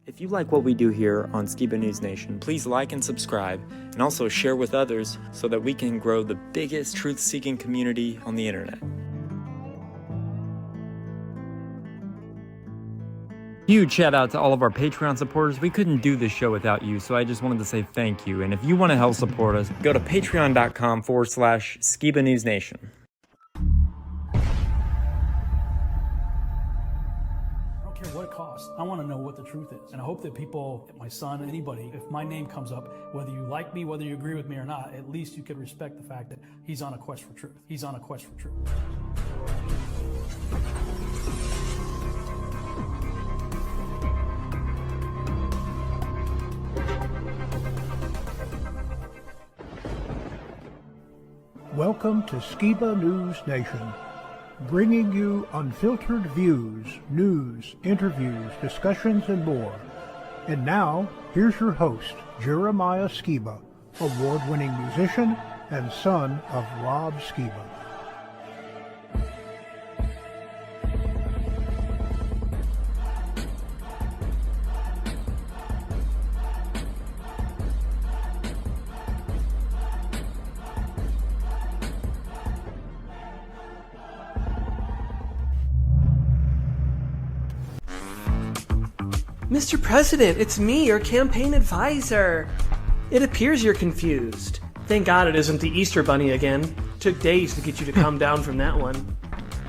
If you like what we do here on Skiba News Nation, please like and subscribe, and also share with others so that we can grow the biggest truth-seeking community on the internet. Huge shout out to all of our Patreon supporters. We couldn't do this show without you, so I just wanted to say thank you. And if you want to help support us, go to patreon.com/Skiba News Nation. What it costs. I want to know what the truth is. And I hope that people, my son, anybody, if my name comes up, whether you like me, whether you agree with me or not, at least you could respect the fact that he's on a quest for truth. He's on a quest for truth. Welcome to Skiba News Nation, bringing you unfiltered views, news, interviews, discussions, and more. And now, here's your host, Jeremiah Skiba, award-winning musician and son of Rob Skiba. Mr. President, it's me, your campaign advisor. It appears you're confused. Thank God it isn't the Easter Bunny again. Took days to get you to calm down from that one.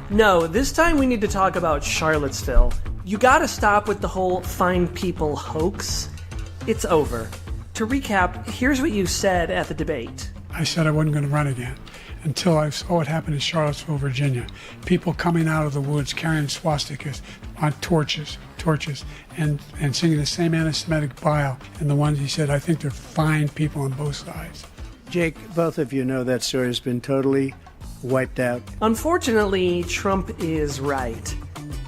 No, this time we need to talk about Charlottesville. You gotta stop with the whole fine people hoax. It's over. To recap, here's what you said at the debate. I said I wasn't going to run again until I saw what happened in Charlottesville, Virginia. People coming out of the woods carrying swastikas on torches, and singing the same anti-Semitic bile. And the ones he said, I think they're fine people on both sides. Jake, both of you know that story has been totally wiped out. Unfortunately, Trump is right.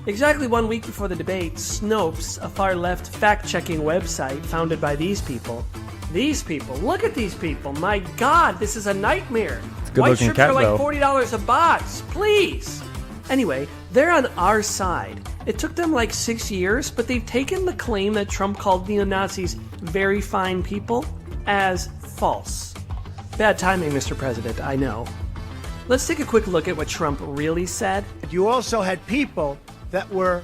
Exactly 1 week before the debate, Snopes, a far-left fact-checking website founded by these people. These people, look at these people. My God, this is a nightmare. White strips are like $40 a box, please. Anyway, they're on our side. It took them like 6 years, but they've taken the claim that Trump called neo-Nazis very fine people as false. Bad timing, Mr. President, I know. Let's take a quick look at what Trump really said. You also had people that were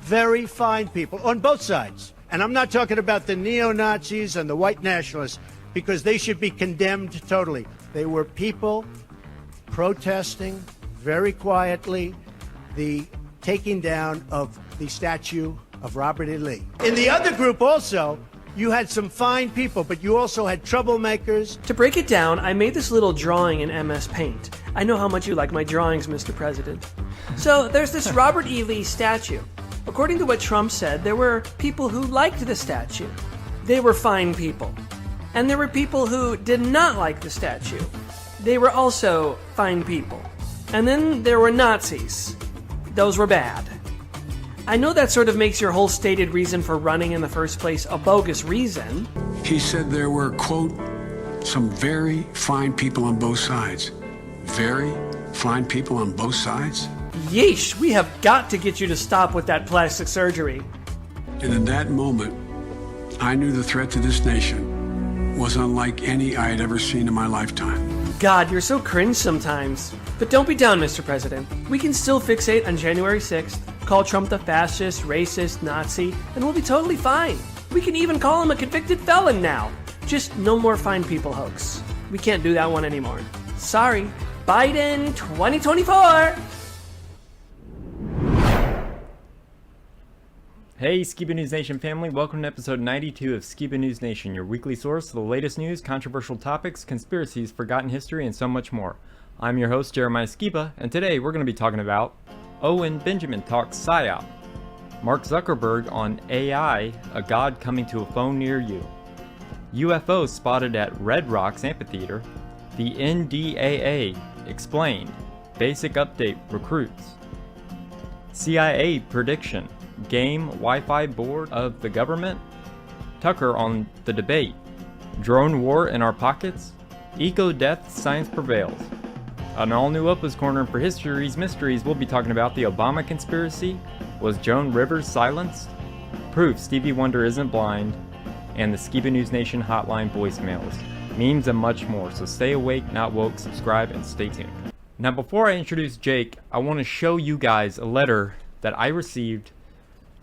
very fine people on both sides. And I'm not talking about the neo-Nazis and the white nationalists, because they should be condemned totally. They were people protesting very quietly the taking down of the statue of Robert E. Lee. In the other group also, you had some fine people, but you also had troublemakers. To break it down, I made this little drawing in MS Paint. I know how much you like my drawings, Mr. President. So there's this Robert E. Lee statue. According to what Trump said, there were people who liked the statue. They were fine people. And there were people who did not like the statue. They were also fine people. And then there were Nazis. Those were bad. I know that sort of makes your whole stated reason for running in the first place a bogus reason. He said there were, quote, some very fine people on both sides. Very fine people on both sides? Yeesh, we have got to get you to stop with that plastic surgery. And in that moment, I knew the threat to this nation was unlike any I had ever seen in my lifetime. God, you're so cringe sometimes. But don't be down, Mr. President. We can still fixate on January 6th, call Trump the fascist, racist, Nazi, and we'll be totally fine. We can even call him a convicted felon now. Just no more fine people hoax. We can't do that one anymore. Sorry. Biden 2024! Hey, Skiba News Nation family, welcome to episode 92 of Skiba News Nation, your weekly source for the latest news, controversial topics, conspiracies, forgotten history, and so much more. I'm your host, Jeremiah Skiba, and today we're going to be talking about Owen Benjamin talks Psyops, Mark Zuckerberg on AI, a god coming to a phone near you, UFOs spotted at Redrock's Amphitheater, the NDAA Explained, basic update recruits, CIA prediction, game Wi-Fi board of the government, Tucker on the debate, drone war in our pockets, eco-death science prevails. An all-new OPA'S corner for history's mysteries, we'll be talking about the Obama conspiracy, was Joan Rivers silenced, proof Stevie Wonder isn't blind, and the Skiba News Nation hotline voicemails, memes, and much more. So stay awake, not woke, subscribe, and stay tuned. Now, before I introduce Jake, I want to show you guys a letter that I received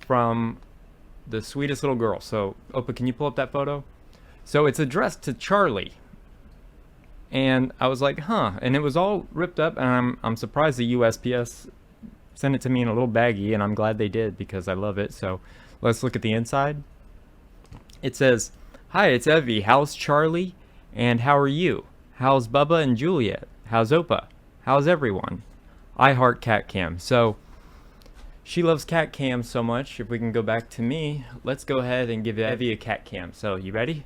from the sweetest little girl. So, Opa, can you pull up that photo? So it's addressed to Charlie. And I was like, huh. And it was all ripped up, and I'm surprised the USPS sent it to me in a little baggie, and I'm glad they did because I love it. So let's look at the inside. It says, "Hi, it's Evie. How's Charlie? And how are you? How's Bubba and Juliet? How's Opa? How's everyone? I heart cat cam." So she loves cat cam so much. If we can go back to me, let's go ahead and give Evie a cat cam. So you ready?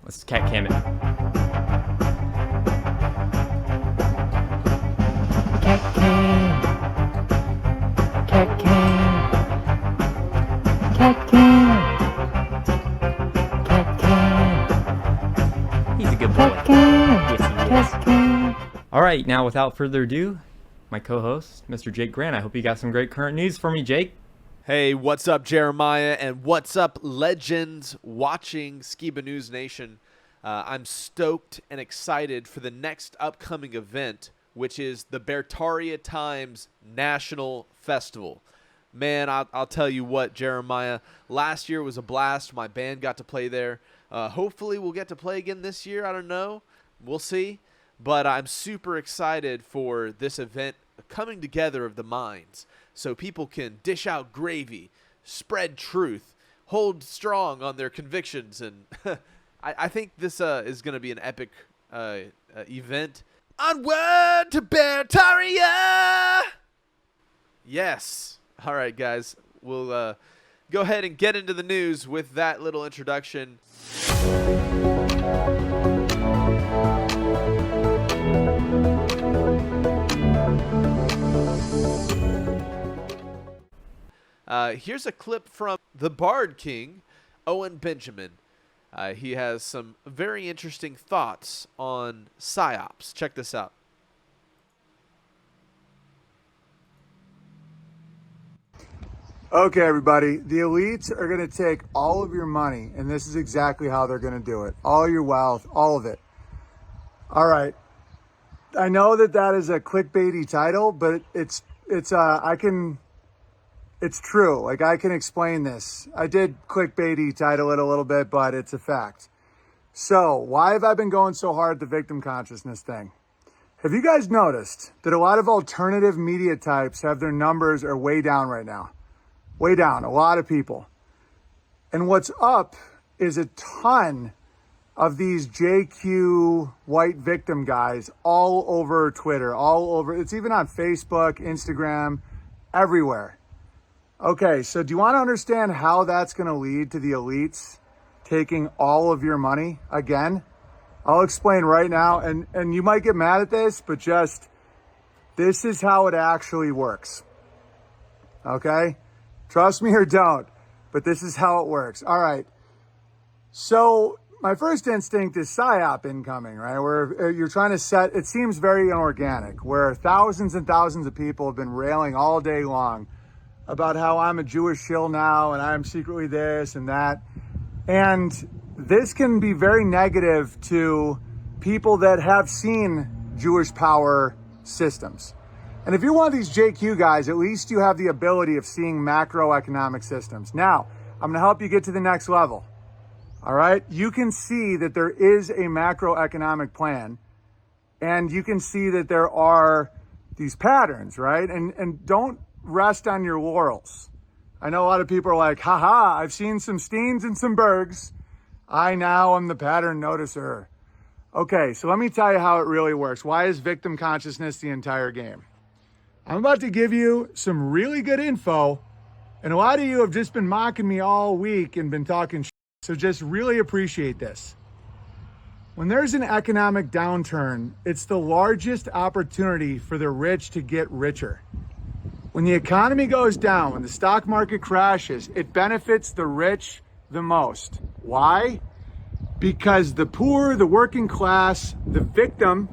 Let's cat cam it. Cat cam. Cat cam. Cat cam. Cat cam. He's a good boy. Cat cam. Yes, he is. Cat cam. All right, now without further ado, my co-host, Mr. Jake Grant. I hope you got some great current news for me, Jake. Hey, what's up, Jeremiah, and what's up, legends watching Skiba News Nation? I'm stoked and excited for the next upcoming event, which is the Beartaria Times National Festival. Man, I'll tell you what, Jeremiah, last year was a blast. My band got to play there. Hopefully we'll get to play again this year. I don't know. We'll see. But I'm super excited for this event coming together of the minds so people can dish out gravy, spread truth, hold strong on their convictions. And I think this is going to be an epic event. Onward to Beartaria! Yes. All right, guys. We'll go ahead and get into the news with that little introduction. Here's a clip from the Bard King, Owen Benjamin. He has some very interesting thoughts on Psyops. Check this out. Okay, everybody, the elites are going to take all of your money, and this is exactly how they're going to do it. All your wealth, all of it. All right. I know that is a clickbaity title, but it's true. Like, I can explain this. I did clickbaity title it a little bit, but it's a fact. So, why have I been going so hard at the victim consciousness thing? Have you guys noticed that a lot of alternative media types have their numbers are way down right now? Way down, a lot of people. And what's up is a ton of these JQ white victim guys all over Twitter, all over, it's even on Facebook, Instagram, everywhere. Okay, so do you want to understand how that's going to lead to the elites taking all of your money again? I'll explain right now, and you might get mad at this, but just, this is how it actually works. Okay? Trust me or don't, but this is how it works. All right. So my first instinct is psyop incoming, right? Where you're trying to set, it seems very inorganic, where thousands and thousands of people have been railing all day long about how I'm a Jewish shill now and I'm secretly this and that. And this can be very negative to people that have seen Jewish power systems. And if you're one of these JQ guys, at least you have the ability of seeing macroeconomic systems. Now, I'm going to help you get to the next level. All right? You can see that there is a macroeconomic plan, and you can see that there are these patterns, right? And don't rest on your laurels. I know a lot of people are like, haha, I've seen some Steens and some Bergs. I now am the pattern noticer. Okay, so let me tell you how it really works. Why is victim consciousness the entire game? I'm about to give you some really good info, and a lot of you have just been mocking me all week and been talking shit, so just really appreciate this. When there's an economic downturn, it's the largest opportunity for the rich to get richer. When the economy goes down, when the stock market crashes, it benefits the rich the most. Why? Because the poor, the working class, the victim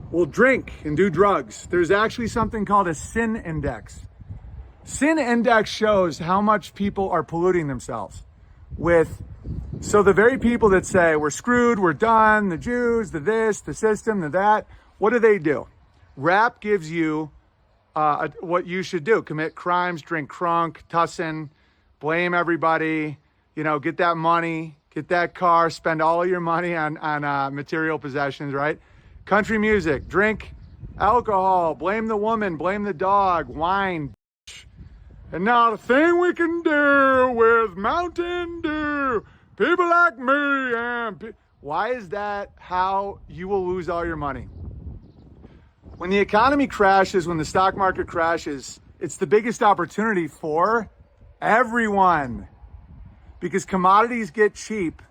will drink and do drugs. There's actually something called a sin index. Sin Index shows how much people are polluting themselves with, so the very people that say we're screwed, we're done, the Jews, the this, the system, the that, what do? Rap gives you what you should do: commit crimes, drink crunk, tussin, blame everybody, get that money, get that car, spend all of your money on material possessions, right? Country music, drink alcohol, blame the woman, blame the dog, wine. And not a thing we can do with Mountain Dew. People like me and why is that how you will lose all your money? When the economy crashes, when the stock market crashes, it's the biggest opportunity for everyone, because commodities get cheap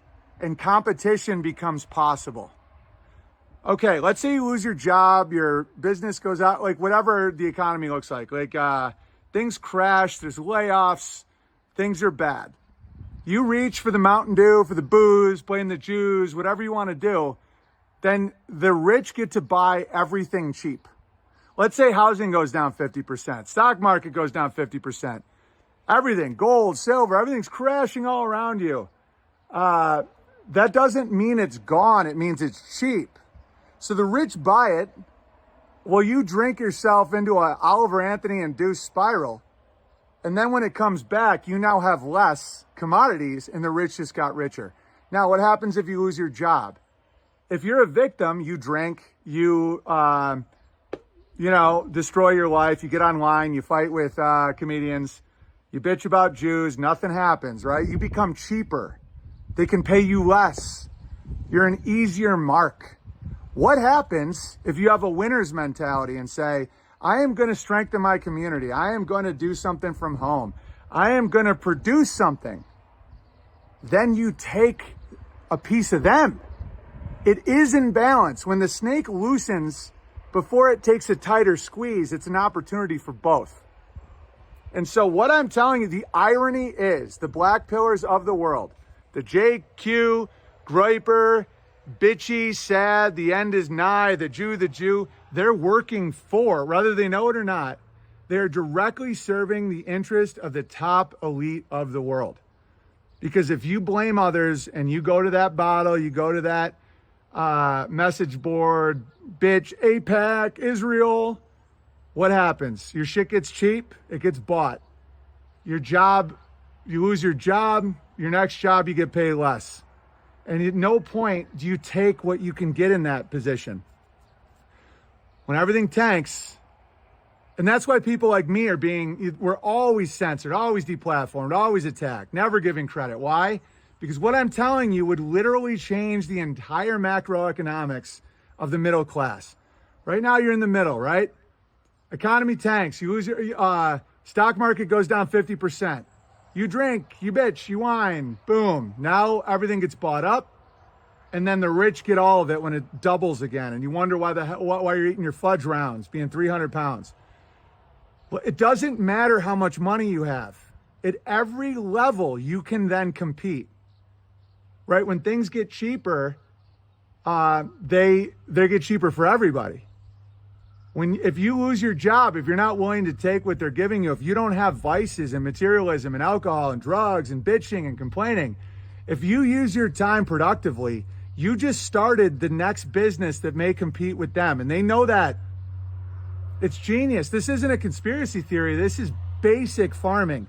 and competition becomes possible. Okay, let's say you lose your job, your business goes out, like whatever the economy looks like things crash, there's layoffs, things are bad. You reach for the Mountain Dew, for the booze, blame the Jews, whatever you want to do, then the rich get to buy everything cheap. Let's say housing goes down 50%, stock market goes down 50%. Everything, gold, silver, everything's crashing all around you. That doesn't mean it's gone, it means it's cheap. So the rich buy it. Well, you drink yourself into an Oliver Anthony-induced spiral. And then when it comes back, you now have less commodities and the rich just got richer. Now, what happens if you lose your job? If you're a victim, you drink, you destroy your life, you get online, you fight with comedians, you bitch about Jews, nothing happens, right? You become cheaper. They can pay you less. You're an easier mark. What happens if you have a winner's mentality and say, I am going to strengthen my community. I am going to do something from home. I am going to produce something. Then you take a piece of them. It is in balance. When the snake loosens before it takes a tighter squeeze, it's an opportunity for both. And so what I'm telling you, the irony is the black pillars of the world, the JQ, Groyper, bitchy, sad, the end is nigh, the Jew, they're working for, whether they know it or not, they're directly serving the interest of the top elite of the world. Because if you blame others and you go to that bottle, you go to that message board, bitch, APAC, Israel, what happens? Your shit gets cheap, it gets bought. Your job, you lose your job, your next job, you get paid less. And at no point do you take what you can get in that position. When everything tanks, and that's why people like me we're always censored, always deplatformed, always attacked, never giving credit. Why? Because what I'm telling you would literally change the entire macroeconomics of the middle class. Right now you're in the middle, right? Economy tanks, you lose your, stock market goes down 50%. You drink, you bitch, you whine, boom. Now everything gets bought up, and then the rich get all of it when it doubles again, and you wonder why you're eating your fudge rounds, being 300 pounds. But it doesn't matter how much money you have. At every level, you can then compete, right? When things get cheaper, they get cheaper for everybody. If you lose your job, if you're not willing to take what they're giving you, if you don't have vices and materialism and alcohol and drugs and bitching and complaining, if you use your time productively, you just started the next business that may compete with them. And they know that. It's genius. This isn't a conspiracy theory. This is basic farming.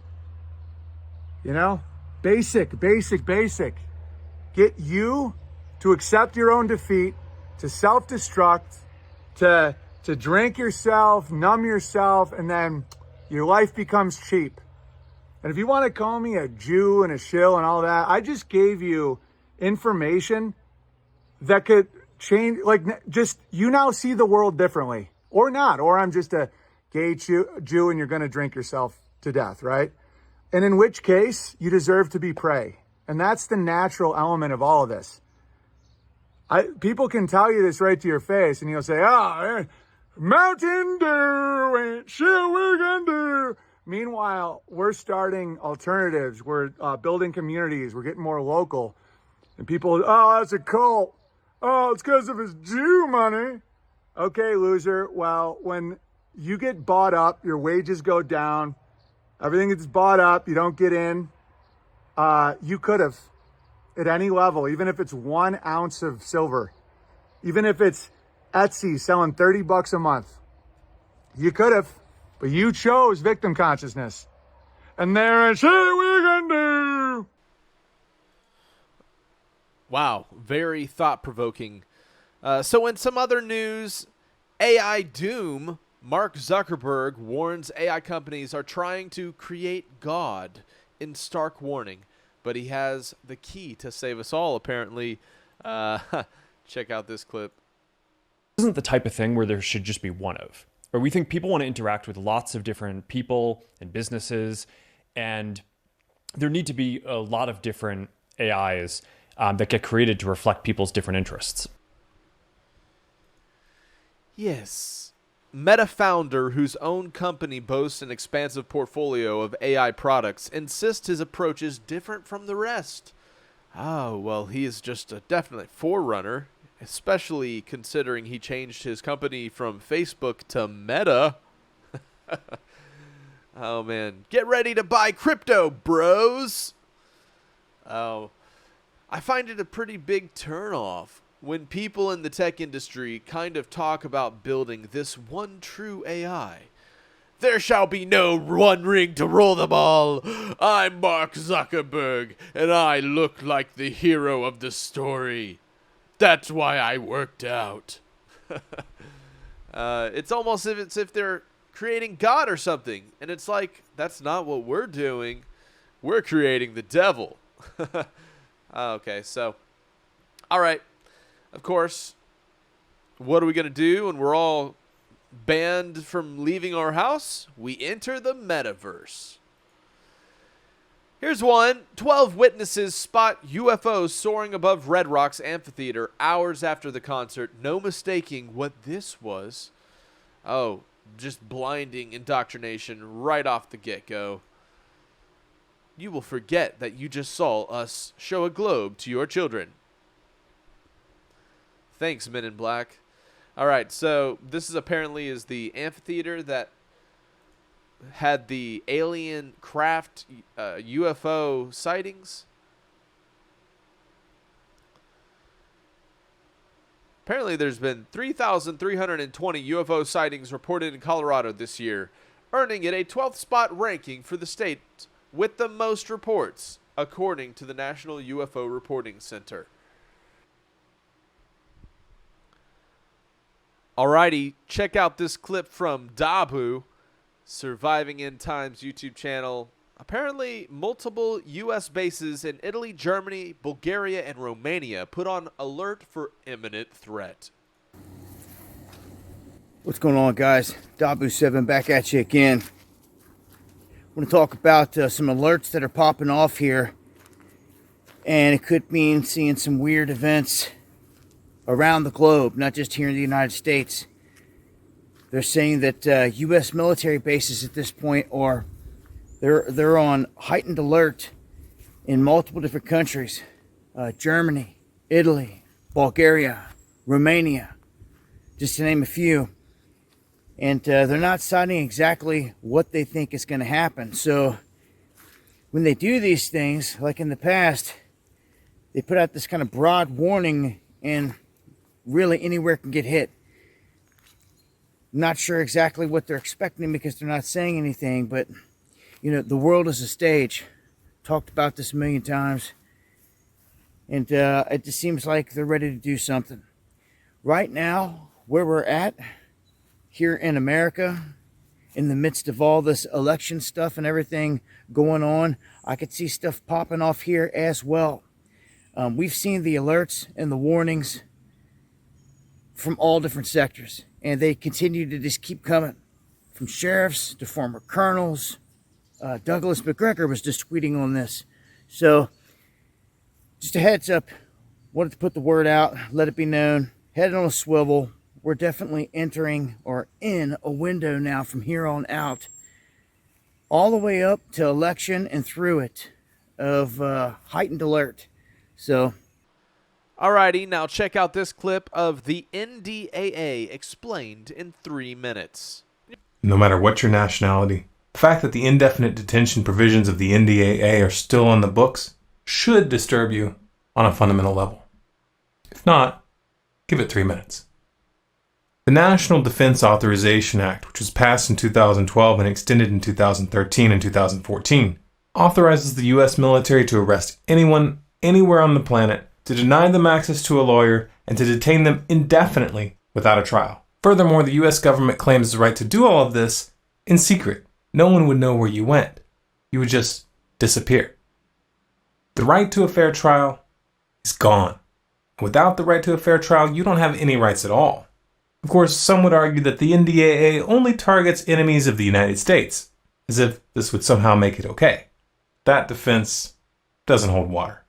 Basic. Get you to accept your own defeat, to self-destruct, to drink yourself, numb yourself, and then your life becomes cheap. And if you want to call me a Jew and a shill and all that, I just gave you information that could change, you now see the world differently. Or not, or I'm just a gay Jew and you're going to drink yourself to death, right? And in which case, you deserve to be prey. And that's the natural element of all of this. People can tell you this right to your face, and you'll say, Mountain Dew ain't shit we're gonna do. Meanwhile, we're starting alternatives. We're building communities. We're getting more local. And people, that's a cult. Oh, it's because of his Jew money. Okay, loser. Well, when you get bought up, your wages go down, Everything is bought up. You don't get in. You could have, at any level, even if it's 1 ounce of silver, even if it's Etsy selling $30 a month, you could have, but you chose victim consciousness. And there's shit we can do. Wow, very thought-provoking. So in some other news, AI doom, Mark Zuckerberg warns AI companies are trying to create God in stark warning, but he has the key to save us all, apparently. Check out this clip. This isn't the type of thing where there should just be one of. Or we think people want to interact with lots of different people and businesses, and there need to be a lot of different AIs that get created to reflect people's different interests. Yes. Meta founder, whose own company boasts an expansive portfolio of AI products, insists his approach is different from the rest. Oh, well, he is just a definite forerunner, especially considering he changed his company from Facebook to Meta. Oh, man. Get ready to buy crypto, bros! Oh, I find it a pretty big turnoff when people in the tech industry kind of talk about building this one true AI. There shall be no one ring to rule them all. I'm Mark Zuckerberg, and I look like the hero of the story. That's why I worked out. It's almost as if they're creating God or something, and it's like, that's not what we're doing. We're creating the devil. Okay, so, all right. Of course, what are we going to do when we're all banned from leaving our house? We enter the metaverse. Here's one. 12 witnesses spot UFOs soaring above Redrock's Amphitheater hours after the concert. No mistaking what this was. Oh, just blinding indoctrination right off the get-go. You will forget that you just saw us show a globe to your children. Thanks, Men in Black. All right, so this is apparently is the amphitheater that had the alien craft UFO sightings. Apparently there's been 3,320 UFO sightings reported in Colorado this year, earning it a 12th spot ranking for the state with the most reports, according to the National UFO Reporting Center. Alrighty, check out this clip from Dabu, Surviving End Times YouTube channel. Apparently, multiple U.S. bases in Italy, Germany, Bulgaria, and Romania put on alert for imminent threat. What's going on, guys? Dabu7 back at you again. I want to talk about some alerts that are popping off here, and it could mean seeing some weird events around the globe, not just here in the United States. They're saying that U.S. military bases at this point are they're on heightened alert in multiple different countries: Germany, Italy, Bulgaria, Romania, just to name a few. And they're not citing exactly what they think is going to happen. So when they do these things, like in the past, they put out this kind of broad warning, and really anywhere can get hit. Not sure exactly what they're expecting because they're not saying anything, but you know, the world is a stage. Talked about this a million times, and it just seems like they're ready to do something. Right now, where we're at here in America, in the midst of all this election stuff and everything going on, I could see stuff popping off here as well. We've seen the alerts and the warnings from all different sectors, and they continue to just keep coming, from sheriffs to former colonels. Douglas McGregor was just tweeting on this. So just a heads up, wanted to put the word out, let it be known, headed on a swivel. We're definitely entering or in a window now from here on out, all the way up to election and through it, of heightened alert. So, alrighty, now check out this clip of the NDAA Explained in 3 minutes. No matter what your nationality, The fact that the indefinite detention provisions of the NDAA are still on the books should disturb you on a fundamental level. If not, give it 3 minutes. The National Defense Authorization Act, which was passed in 2012 and extended in 2013 and 2014, authorizes the U.S. military to arrest anyone anywhere on the planet, to deny them access to a lawyer, and to detain them indefinitely without a trial. Furthermore, the U.S. government claims the right to do all of this in secret. No one would know where you went. You would just disappear. The right to a fair trial is gone. Without the right to a fair trial, you don't have any rights at all. Of course, some would argue that the NDAA only targets enemies of the United States, as if this would somehow make it okay. That defense doesn't hold water.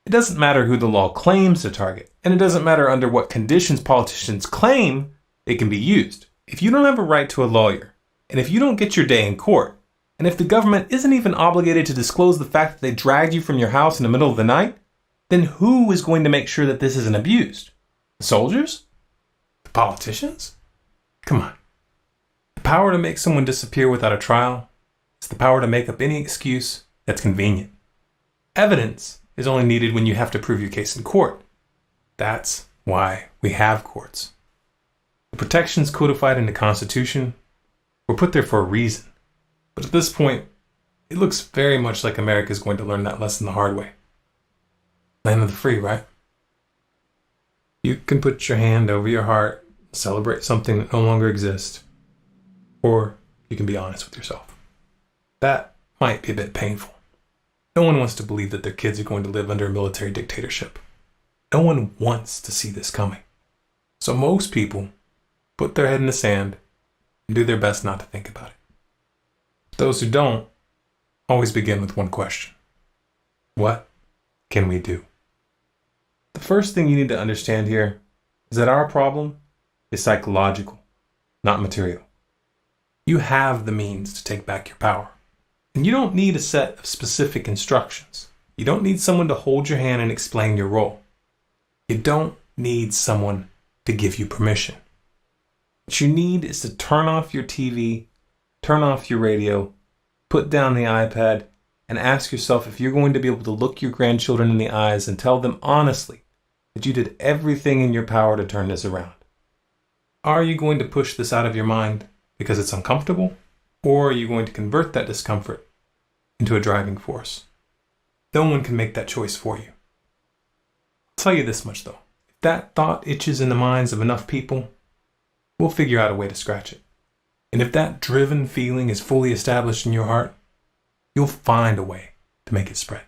It doesn't matter who the law claims to target, and it doesn't matter under what conditions politicians claim it can be used. If you don't have a right to a lawyer, and if you don't get your day in court, and if the government isn't even obligated to disclose the fact that they dragged you from your house in the middle of the night, then who is going to make sure that this isn't abused? The soldiers? The politicians? Come on. The power to make someone disappear without a trial is the power to make up any excuse that's convenient. Evidence is only needed when you have to prove your case in court. That's why we have courts. The protections codified in the Constitution were put there for a reason. But at this point, it looks very much like America is going to learn that lesson the hard way. Land of the free, right? You can put your hand over your heart, celebrate something that no longer exists, or you can be honest with yourself. That might be a bit painful. No one wants to believe that their kids are going to live under a military dictatorship. No one wants to see this coming. So most people put their head in the sand and do their best not to think about it. Those who don't always begin with one question. What can we do? The first thing you need to understand here is that our problem is psychological, not material. You have the means to take back your power. And you don't need a set of specific instructions. You don't need someone to hold your hand and explain your role. You don't need someone to give you permission. What you need is to turn off your TV, turn off your radio, put down the iPad, and ask yourself if you're going to be able to look your grandchildren in the eyes and tell them honestly that you did everything in your power to turn this around. Are you going to push this out of your mind because it's uncomfortable, or are you going to convert that discomfort into a driving force? No one can make that choice for you. I'll tell you this much though. If that thought itches in the minds of enough people, we'll figure out a way to scratch it. And if that driven feeling is fully established in your heart, you'll find a way to make it spread.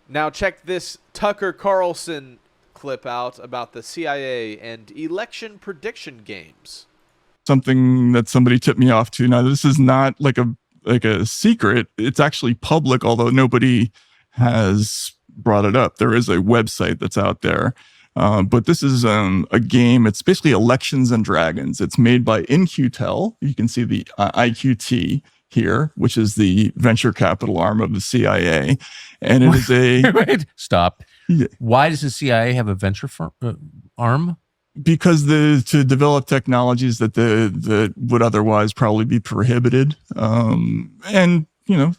Now check this Tucker Carlson clip out about the CIA and election prediction games. Something that somebody tipped me off to. Now, this is not like a secret. It's actually public, although nobody has brought it up. There is a website that's out there. But this is a game. It's basically Elections and Dragons. It's made by InQtel. You can see the IQT here, which is the venture capital arm of the CIA. And it is a... Wait, stop. Yeah. Why does the CIA have a venture arm? Because to develop technologies that would otherwise probably be prohibited. And,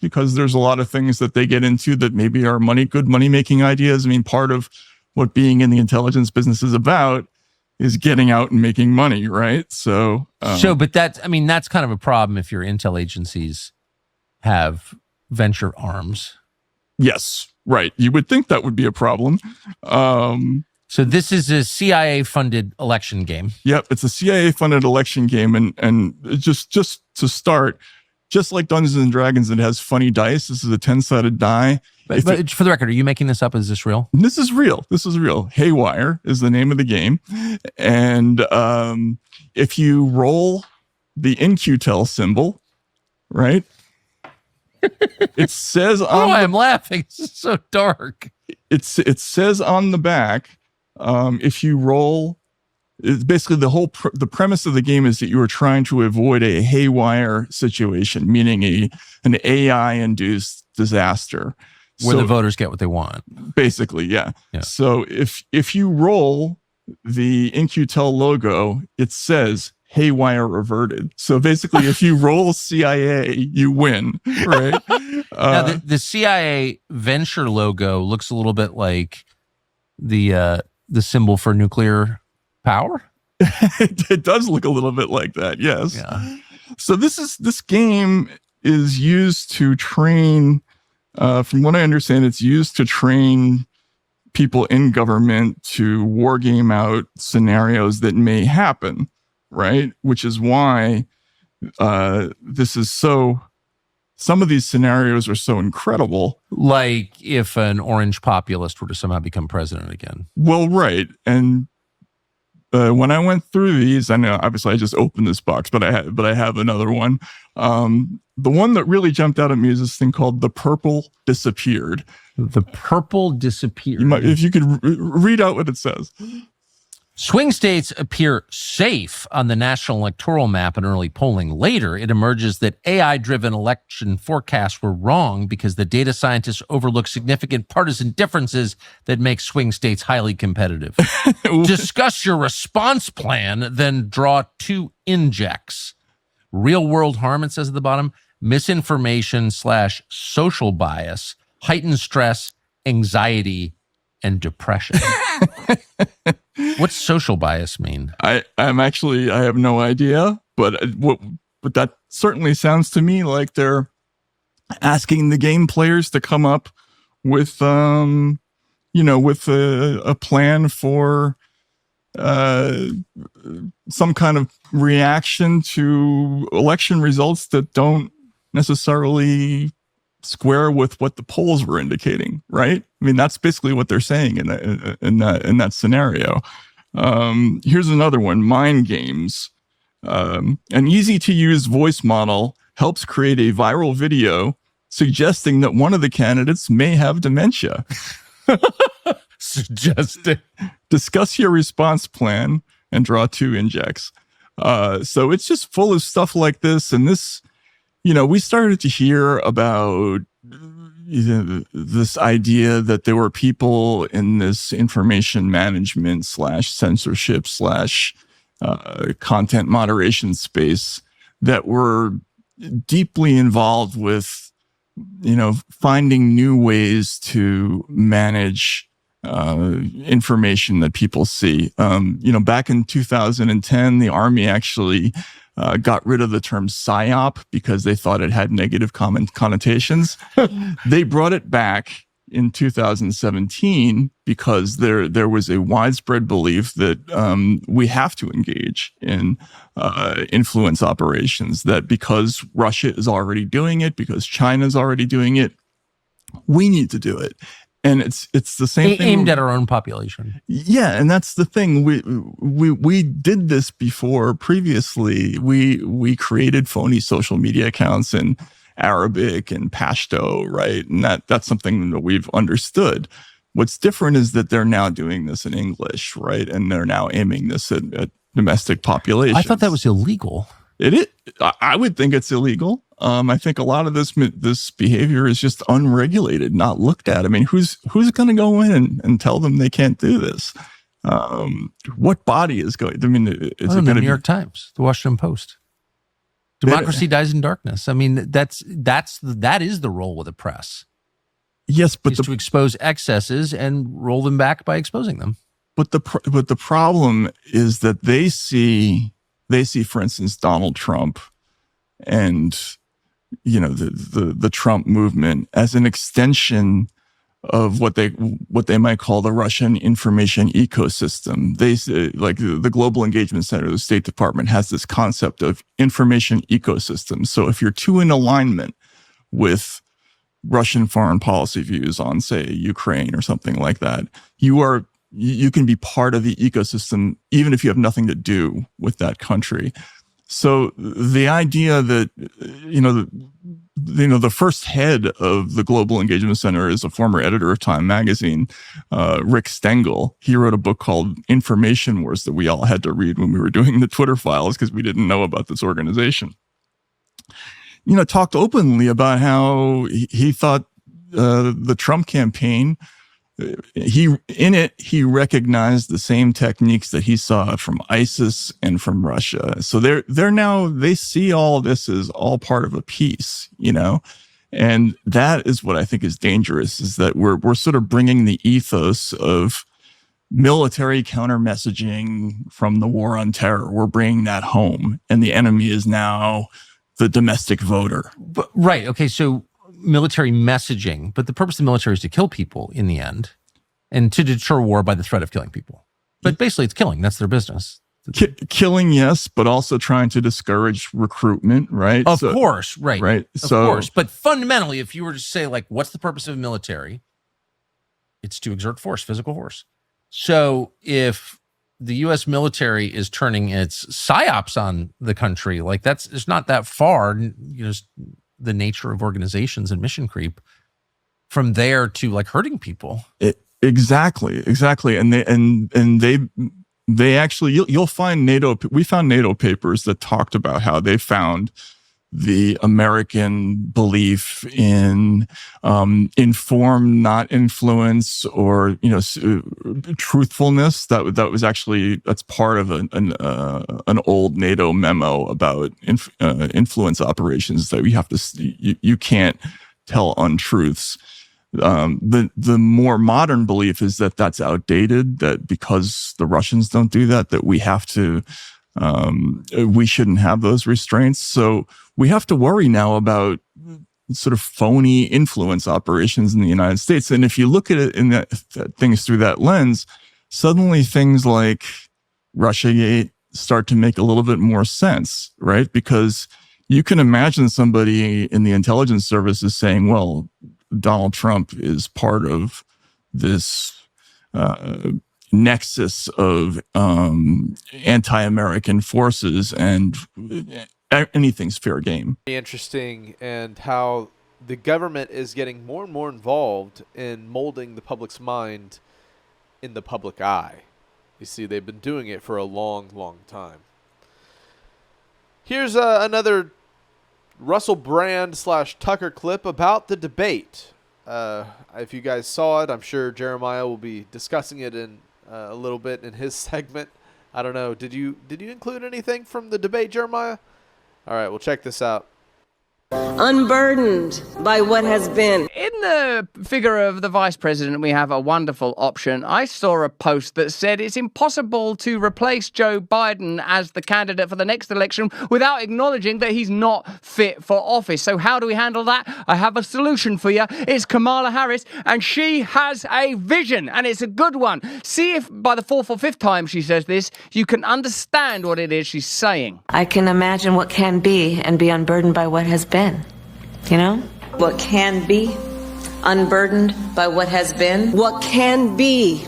because there's a lot of things that they get into that maybe are good money-making ideas. I mean, part of what being in the intelligence business is about is getting out and making money, right? But that's kind of a problem if your intel agencies have venture arms. Yes, right. You would think that would be a problem. So this is a CIA-funded election game. Yep, it's a CIA-funded election game, and just to start, just like Dungeons and Dragons, it has funny dice. This is a 10-sided die. But for the record, are you making this up? Is this real? This is real. This is real. Haywire is the name of the game. And if you roll the InQtel symbol, right? It says on I'm laughing. This is so dark. It says on the back, if you roll, it's basically the premise of the game is that you are trying to avoid a haywire situation, meaning an AI-induced disaster. Where the voters get what they want. Basically, yeah. So if you roll the InQtel logo, it says haywire reverted. So basically, if you roll CIA, you win, right? Now, the CIA venture logo looks a little bit like the symbol for nuclear power. It does look a little bit like that, yes. Yeah. So this game is used to train, from what I understand, it's used to train people in government to war game out scenarios that may happen, right? Which is why some of these scenarios are so incredible. Like if an orange populist were to somehow become president again. Well, right. And when I went through these, I know obviously I just opened this box, but I have another one. The one that really jumped out at me is this thing called The Purple Disappeared. The Purple Disappeared. If you could read out what it says. Swing states appear safe on the national electoral map in early polling. Later, it emerges that AI-driven election forecasts were wrong because the data scientists overlooked significant partisan differences that make swing states highly competitive. Discuss your response plan, then draw 2 injects. Real-world harm, it says at the bottom, misinformation/social bias, heightened stress, anxiety, and depression. What's social bias mean? I have no idea, but that certainly sounds to me like they're asking the game players to come up with with a plan for some kind of reaction to election results that don't necessarily square with what the polls were indicating, right? I mean, that's basically what they're saying in that scenario. Here's another one: mind games. An easy-to-use voice model helps create a viral video suggesting that one of the candidates may have dementia. Suggesting. Discuss your response plan and draw 2 injects. So it's just full of stuff like this, and this. We started to hear about this idea that there were people in this information management /censorship / content moderation space that were deeply involved with, finding new ways to manage information that people see. Back in 2010, the Army actually got rid of the term psyop because they thought it had negative connotations. They brought it back in 2017 because there was a widespread belief that we have to engage in influence operations, that because Russia is already doing it, because China is already doing it, we need to do it. And it's the same thing aimed at our own population. Yeah, and that's the thing. We did this before. Previously, we created phony social media accounts in Arabic and Pashto, right? And that's something that we've understood. What's different is that they're now doing this in English, right? And they're now aiming this at domestic populations. I thought that was illegal. It is. I would think it's illegal. I think a lot of this behavior is just unregulated, not looked at. I mean, who's going to go in and tell them they can't do this? What body is going? I mean, is it going to be the New York Times, the Washington Post? Democracy dies in darkness. I mean, that is the role of the press. Yes, but to expose excesses and roll them back by exposing them. But the problem is that they see, for instance, Donald Trump and the Trump movement as an extension of what they might call the Russian information ecosystem. They say, like the Global Engagement Center of the State Department has this concept of information ecosystem. So if you're too in alignment with Russian foreign policy views on, say, Ukraine or something like that, you can be part of the ecosystem even if you have nothing to do with that country. So the idea that, the first head of the Global Engagement Center is a former editor of Time magazine, Rick Stengel. He wrote a book called Information Wars that we all had to read when we were doing the Twitter files because we didn't know about this organization. Talked openly about how he thought the Trump campaign he recognized the same techniques that he saw from ISIS and from Russia. So they see all this as all part of a piece, you know, and that is what I think is dangerous, is that we're sort of bringing the ethos of military counter messaging from the war on terror. We're bringing that home, and the enemy is now the domestic voter. Right. Okay. So military messaging, but the purpose of the military is to kill people in the end and to deter war by the threat of killing people. But basically it's killing. That's their business. Killing, yes, but also trying to discourage recruitment, right? Of course. Right. Right. Of course. But fundamentally, if you were to say, like, what's the purpose of the military? It's to exert force, physical force. So if the U.S. military is turning its Psyops on the country, like it's not that far, you know, the nature of organizations and mission creep from there to like hurting people. Exactly. And they actually, you'll find we found NATO papers that talked about how they found the American belief in inform, not influence, or, you know, truthfulness. That's part of an old NATO memo about influence operations, that you can't tell untruths. The more modern belief is that that's outdated, that because the Russians don't do that we have to, we shouldn't have those restraints. So we have to worry now about sort of phony influence operations in the United States. And if you look at it in things through that lens, suddenly things like Russiagate start to make a little bit more sense, right? Because you can imagine somebody in the intelligence services saying, well, Donald Trump is part of this nexus of anti-American forces, and anything's fair game. Interesting, and how the government is getting more and more involved in molding the public's mind in the public eye. You see, they've been doing it for a long, long time. Here's another Russell Brand / Tucker clip about the debate. If you guys saw it, I'm sure Jeremiah will be discussing it in a little bit in his segment. I don't know. Did you include anything from the debate, Jeremiah? All right, well, check this out. Unburdened by what has been. In the figure of the vice president, we have a wonderful option. I saw a post that said it's impossible to replace Joe Biden as the candidate for the next election without acknowledging that he's not fit for office. So how do we handle that? I have a solution for you. It's Kamala Harris, and she has a vision, and it's a good one. See if by the fourth or fifth time she says this, you can understand what it is she's saying. I can imagine what can be and be unburdened by what has been. You know? What can be unburdened by what has been. What can be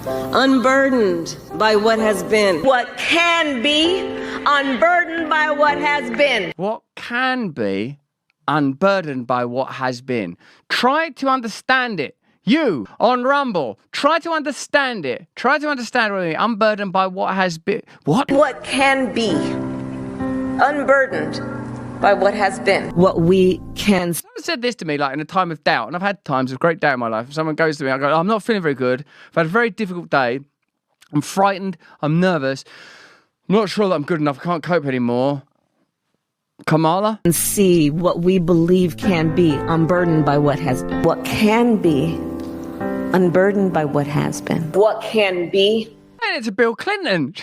unburdened by what has been. What can be unburdened by what has been. What can be unburdened by what has been. Try to understand it. You, on Rumble, try to understand it. Try to understand what I mean. Unburdened by what has been. What? What can be unburdened by what has been. What we can. Someone said this to me, like, in a time of doubt, and I've had times of great doubt in my life. If someone goes to me, I go, I'm not feeling very good. I've had a very difficult day. I'm frightened. I'm nervous. I'm not sure that I'm good enough. I can't cope anymore. Kamala? And see what we believe can be unburdened by what has been. What can be unburdened by what has been. What can be. And it's Bill Clinton.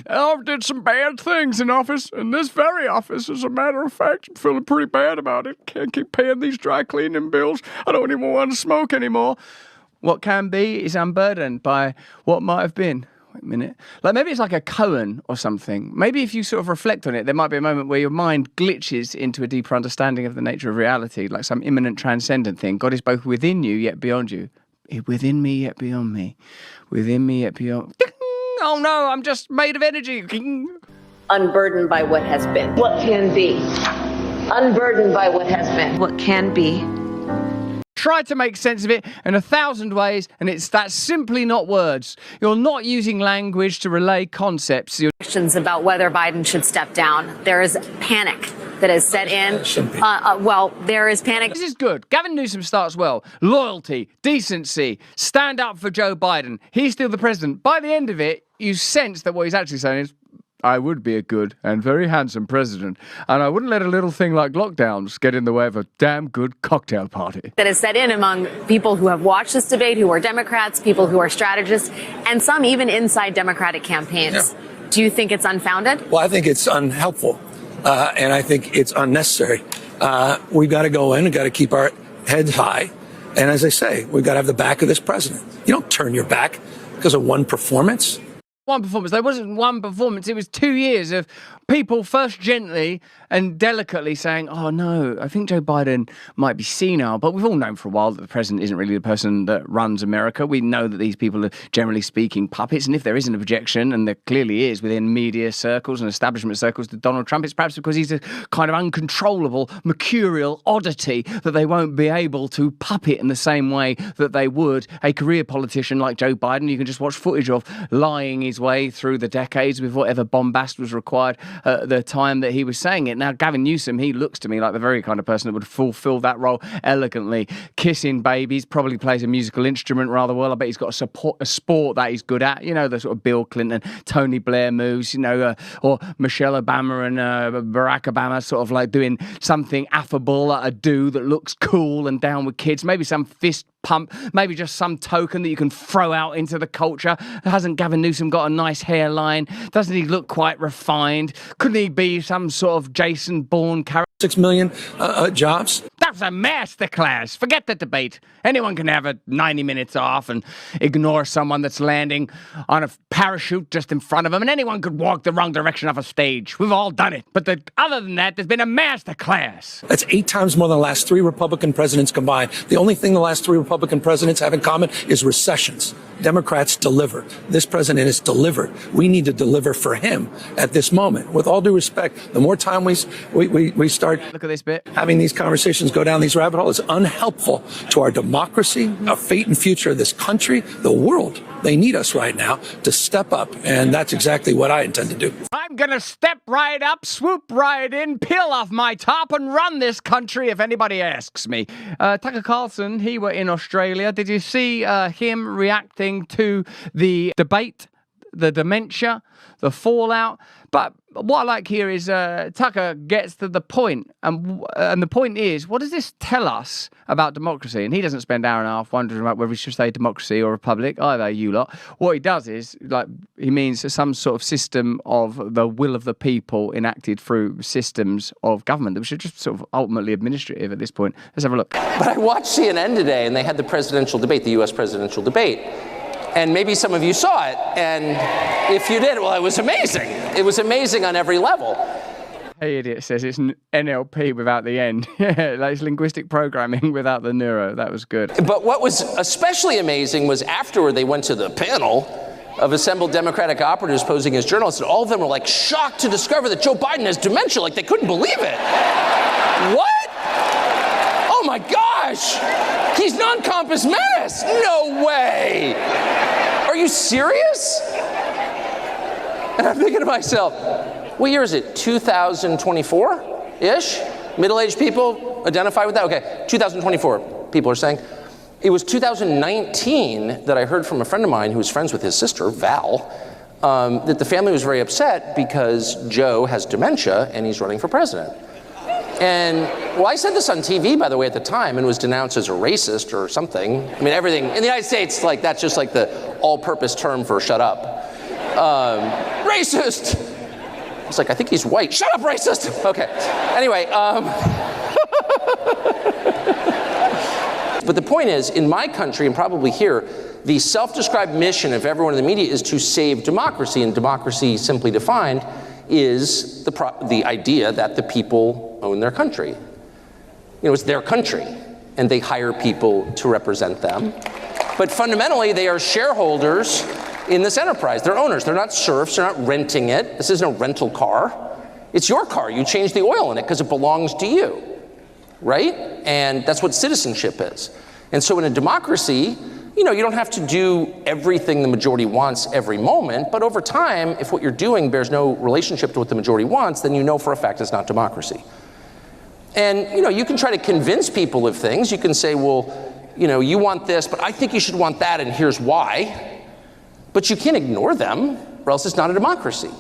I did some bad things in office, in this very office, as a matter of fact. I'm feeling pretty bad about it. Can't keep paying these dry cleaning bills. I don't even want to smoke anymore. What can be is unburdened by what might have been. Wait a minute. Like, maybe it's like a koan or something. Maybe if you sort of reflect on it, there might be a moment where your mind glitches into a deeper understanding of the nature of reality, like some immanent transcendent thing. God is both within you, yet beyond you. Within me, yet beyond me. Within me, yet beyond. Oh no, I'm just made of energy. Unburdened by what has been. What can be. Unburdened by what has been. What can be. Try to make sense of it in 1,000 ways, and that's simply not words. You're not using language to relay concepts. Questions about whether Biden should step down. There is panic that has set in. Well, there is panic. This is good. Gavin Newsom starts well. Loyalty, decency, stand up for Joe Biden. He's still the president. By the end of it, you sense that what he's actually saying is, I would be a good and very handsome president, and I wouldn't let a little thing like lockdowns get in the way of a damn good cocktail party. That has set in among people who have watched this debate, who are Democrats, people who are strategists, and some even inside Democratic campaigns. Yeah. Do you think it's unfounded? Well, I think it's unhelpful, and I think it's unnecessary. We've got to go in and got to keep our heads high. And as I say, we've got to have the back of this president. You don't turn your back because of one performance. One performance. There wasn't one performance. It was 2 years of people first gently and delicately saying, oh, no, I think Joe Biden might be senile. But we've all known for a while that the president isn't really the person that runs America. We know that these people are, generally speaking, puppets. And if there isn't a projection, and there clearly is within media circles and establishment circles to Donald Trump, it's perhaps because he's a kind of uncontrollable, mercurial oddity that they won't be able to puppet in the same way that they would a career politician like Joe Biden. You can just watch footage of lying his way through the decades with whatever bombast was required at the time that he was saying it. Now, Gavin Newsom, he looks to me like the very kind of person that would fulfill that role elegantly. Kissing babies, probably plays a musical instrument rather well. I bet he's got a sport that he's good at. You know, the sort of Bill Clinton, Tony Blair moves, you know, or Michelle Obama and Barack Obama sort of like doing something affable at a do that looks cool and down with kids. Maybe some fist pump, maybe just some token that you can throw out into the culture. Hasn't Gavin Newsom got a nice hairline? Doesn't he look quite refined? Couldn't he be some sort of Jason Bourne character? 6 million jobs. That's a masterclass. Forget the debate. Anyone can have 90 minutes off and ignore someone that's landing on a parachute just in front of them, and anyone could walk the wrong direction off a stage. We've all done it. But other than that, there's been a masterclass. That's 8 times more than the last 3 Republican presidents combined. The only thing the last 3 Republican presidents have in common is recessions. Democrats deliver. This president has delivered. We need to deliver for him at this moment. With all due respect, the more time we start look at this bit, having these conversations go down these rabbit holes, is unhelpful to our democracy, our fate and future of this country, the world. They need us right now to step up, and that's exactly what I intend to do. I'm going to step right up, swoop right in, peel off my top, and run this country if anybody asks me. Tucker Carlson, he were in Australia. Did you see him reacting to the debate, the dementia, the fallout? But what I like here is Tucker gets to the point, and the point is, what does this tell us about democracy? And he doesn't spend an hour and a half wondering about whether he should say democracy or republic, either, you lot. What he does is, he means some sort of system of the will of the people enacted through systems of government, which are just sort of ultimately administrative at this point. Let's have a look. But I watched CNN today, and they had the presidential debate, the U.S. presidential debate. And maybe some of you saw it, and if you did, well, it was amazing. It was amazing on every level. Hey, idiot says it's NLP without the end. Yeah, like it's linguistic programming without the neuro. That was good. But what was especially amazing was afterward they went to the panel of assembled Democratic operatives posing as journalists, and all of them were like shocked to discover that Joe Biden has dementia, like they couldn't believe it. What? Oh my gosh! He's non-compos menace! No way! Are you serious? And I'm thinking to myself, what year is it? 2024-ish? Middle-aged people identify with that? Okay, 2024, people are saying. It was 2019 that I heard from a friend of mine who was friends with his sister, Val, that the family was very upset because Joe has dementia and he's running for president. And, well, I said this on TV, by the way, at the time, and was denounced as a racist or something. I mean, everything, in the United States, like, that's just like the all-purpose term for shut up. Racist! It's like, I think he's white. Shut up, racist! Okay, anyway, but the point is, in my country, and probably here, the self-described mission of everyone in the media is to save democracy, and democracy, simply defined, is the idea that the people own their country. You know, it's their country, and they hire people to represent them. But fundamentally, they are shareholders in this enterprise. They're owners. They're not serfs. They're not renting it. This isn't a rental car. It's your car. You change the oil in it because it belongs to you, right? And that's what citizenship is. And so in a democracy, you know, you don't have to do everything the majority wants every moment, but over time, if what you're doing bears no relationship to what the majority wants, then you know for a fact it's not democracy. And, you know, you can try to convince people of things. You can say, well, you know, you want this, but I think you should want that, and here's why. But you can't ignore them, or else it's not a democracy,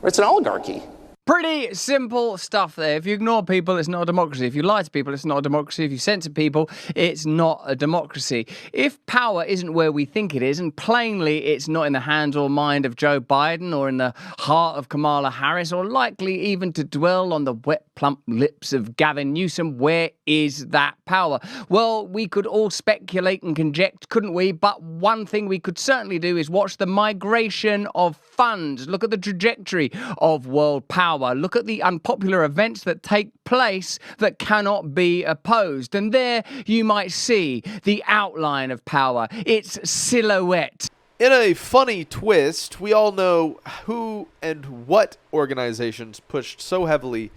or it's an oligarchy. Pretty simple stuff there. If you ignore people, it's not a democracy. If you lie to people, it's not a democracy. If you censor people, it's not a democracy. If power isn't where we think it is, and plainly it's not in the hands or mind of Joe Biden or in the heart of Kamala Harris, or likely even to dwell on the wet, plump lips of Gavin Newsom, where is that power? Well, we could all speculate and conject, couldn't we? But one thing we could certainly do is watch the migration of funds. Look at the trajectory of world power. Look at the unpopular events that take place that cannot be opposed. And there you might see the outline of power, its silhouette. In a funny twist, we all know who and what organizations pushed so heavily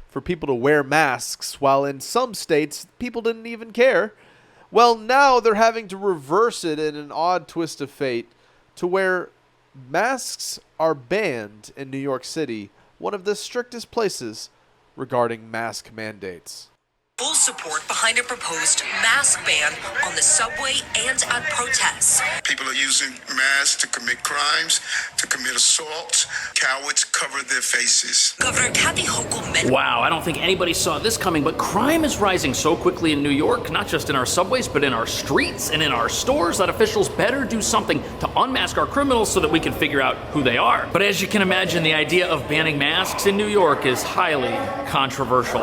for people to wear masks, while in some states, people didn't even care. Well, now they're having to reverse it in an odd twist of fate to where masks are banned in New York City, one of the strictest places regarding mask mandates. Full support behind a proposed mask ban on the subway and at protests. People are using masks to commit crimes, to commit assaults. Cowards cover their faces. Governor Kathy Hochul meant... Wow, I don't think anybody saw this coming, but crime is rising so quickly in New York, not just in our subways, but in our streets and in our stores, that officials better do something to unmask our criminals so that we can figure out who they are. But as you can imagine, the idea of banning masks in New York is highly controversial.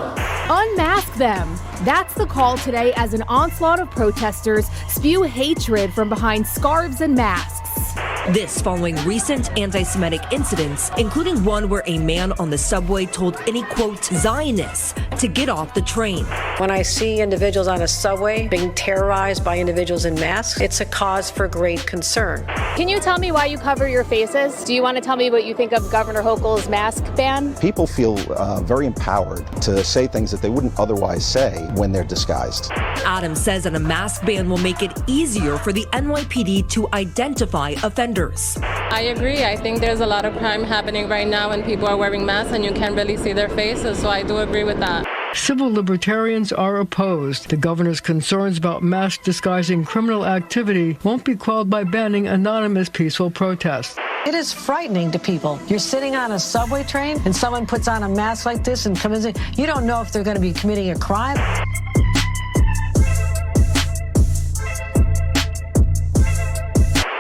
Unmask them. That's the call today as an onslaught of protesters spew hatred from behind scarves and masks. This following recent anti-Semitic incidents, including one where a man on the subway told any, quote, Zionists to get off the train. When I see individuals on a subway being terrorized by individuals in masks, it's a cause for great concern. Can you tell me why you cover your faces? Do you want to tell me what you think of Governor Hochul's mask ban? People feel very empowered to say things that they wouldn't otherwise say when they're disguised. Adams says that a mask ban will make it easier for the NYPD to identify offenders. I agree. I think there's a lot of crime happening right now when people are wearing masks and you can't really see their faces, so I do agree with that. Civil libertarians are opposed. The governor's concerns about mask disguising criminal activity won't be quelled by banning anonymous peaceful protests. It is frightening to people. You're sitting on a subway train and someone puts on a mask like this and comes in. You don't know if they're going to be committing a crime.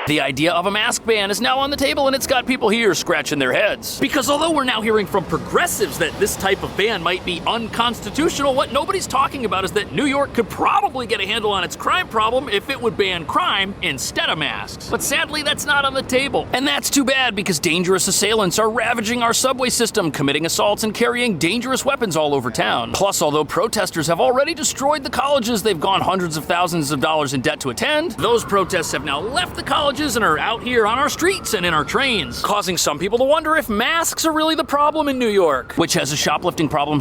The idea of a mask ban is now on the table, and it's got people here scratching their heads. Because although we're now hearing from progressives that this type of ban might be unconstitutional, what nobody's talking about is that New York could probably get a handle on its crime problem if it would ban crime instead of masks. But sadly, that's not on the table. And that's too bad, because dangerous assailants are ravaging our subway system, committing assaults and carrying dangerous weapons all over town. Plus, although protesters have already destroyed the colleges they've gone hundreds of thousands of dollars in debt to attend, those protests have now left the colleges and are out here on our streets and in our trains, causing some people to wonder if masks are really the problem in New York, which has a shoplifting problem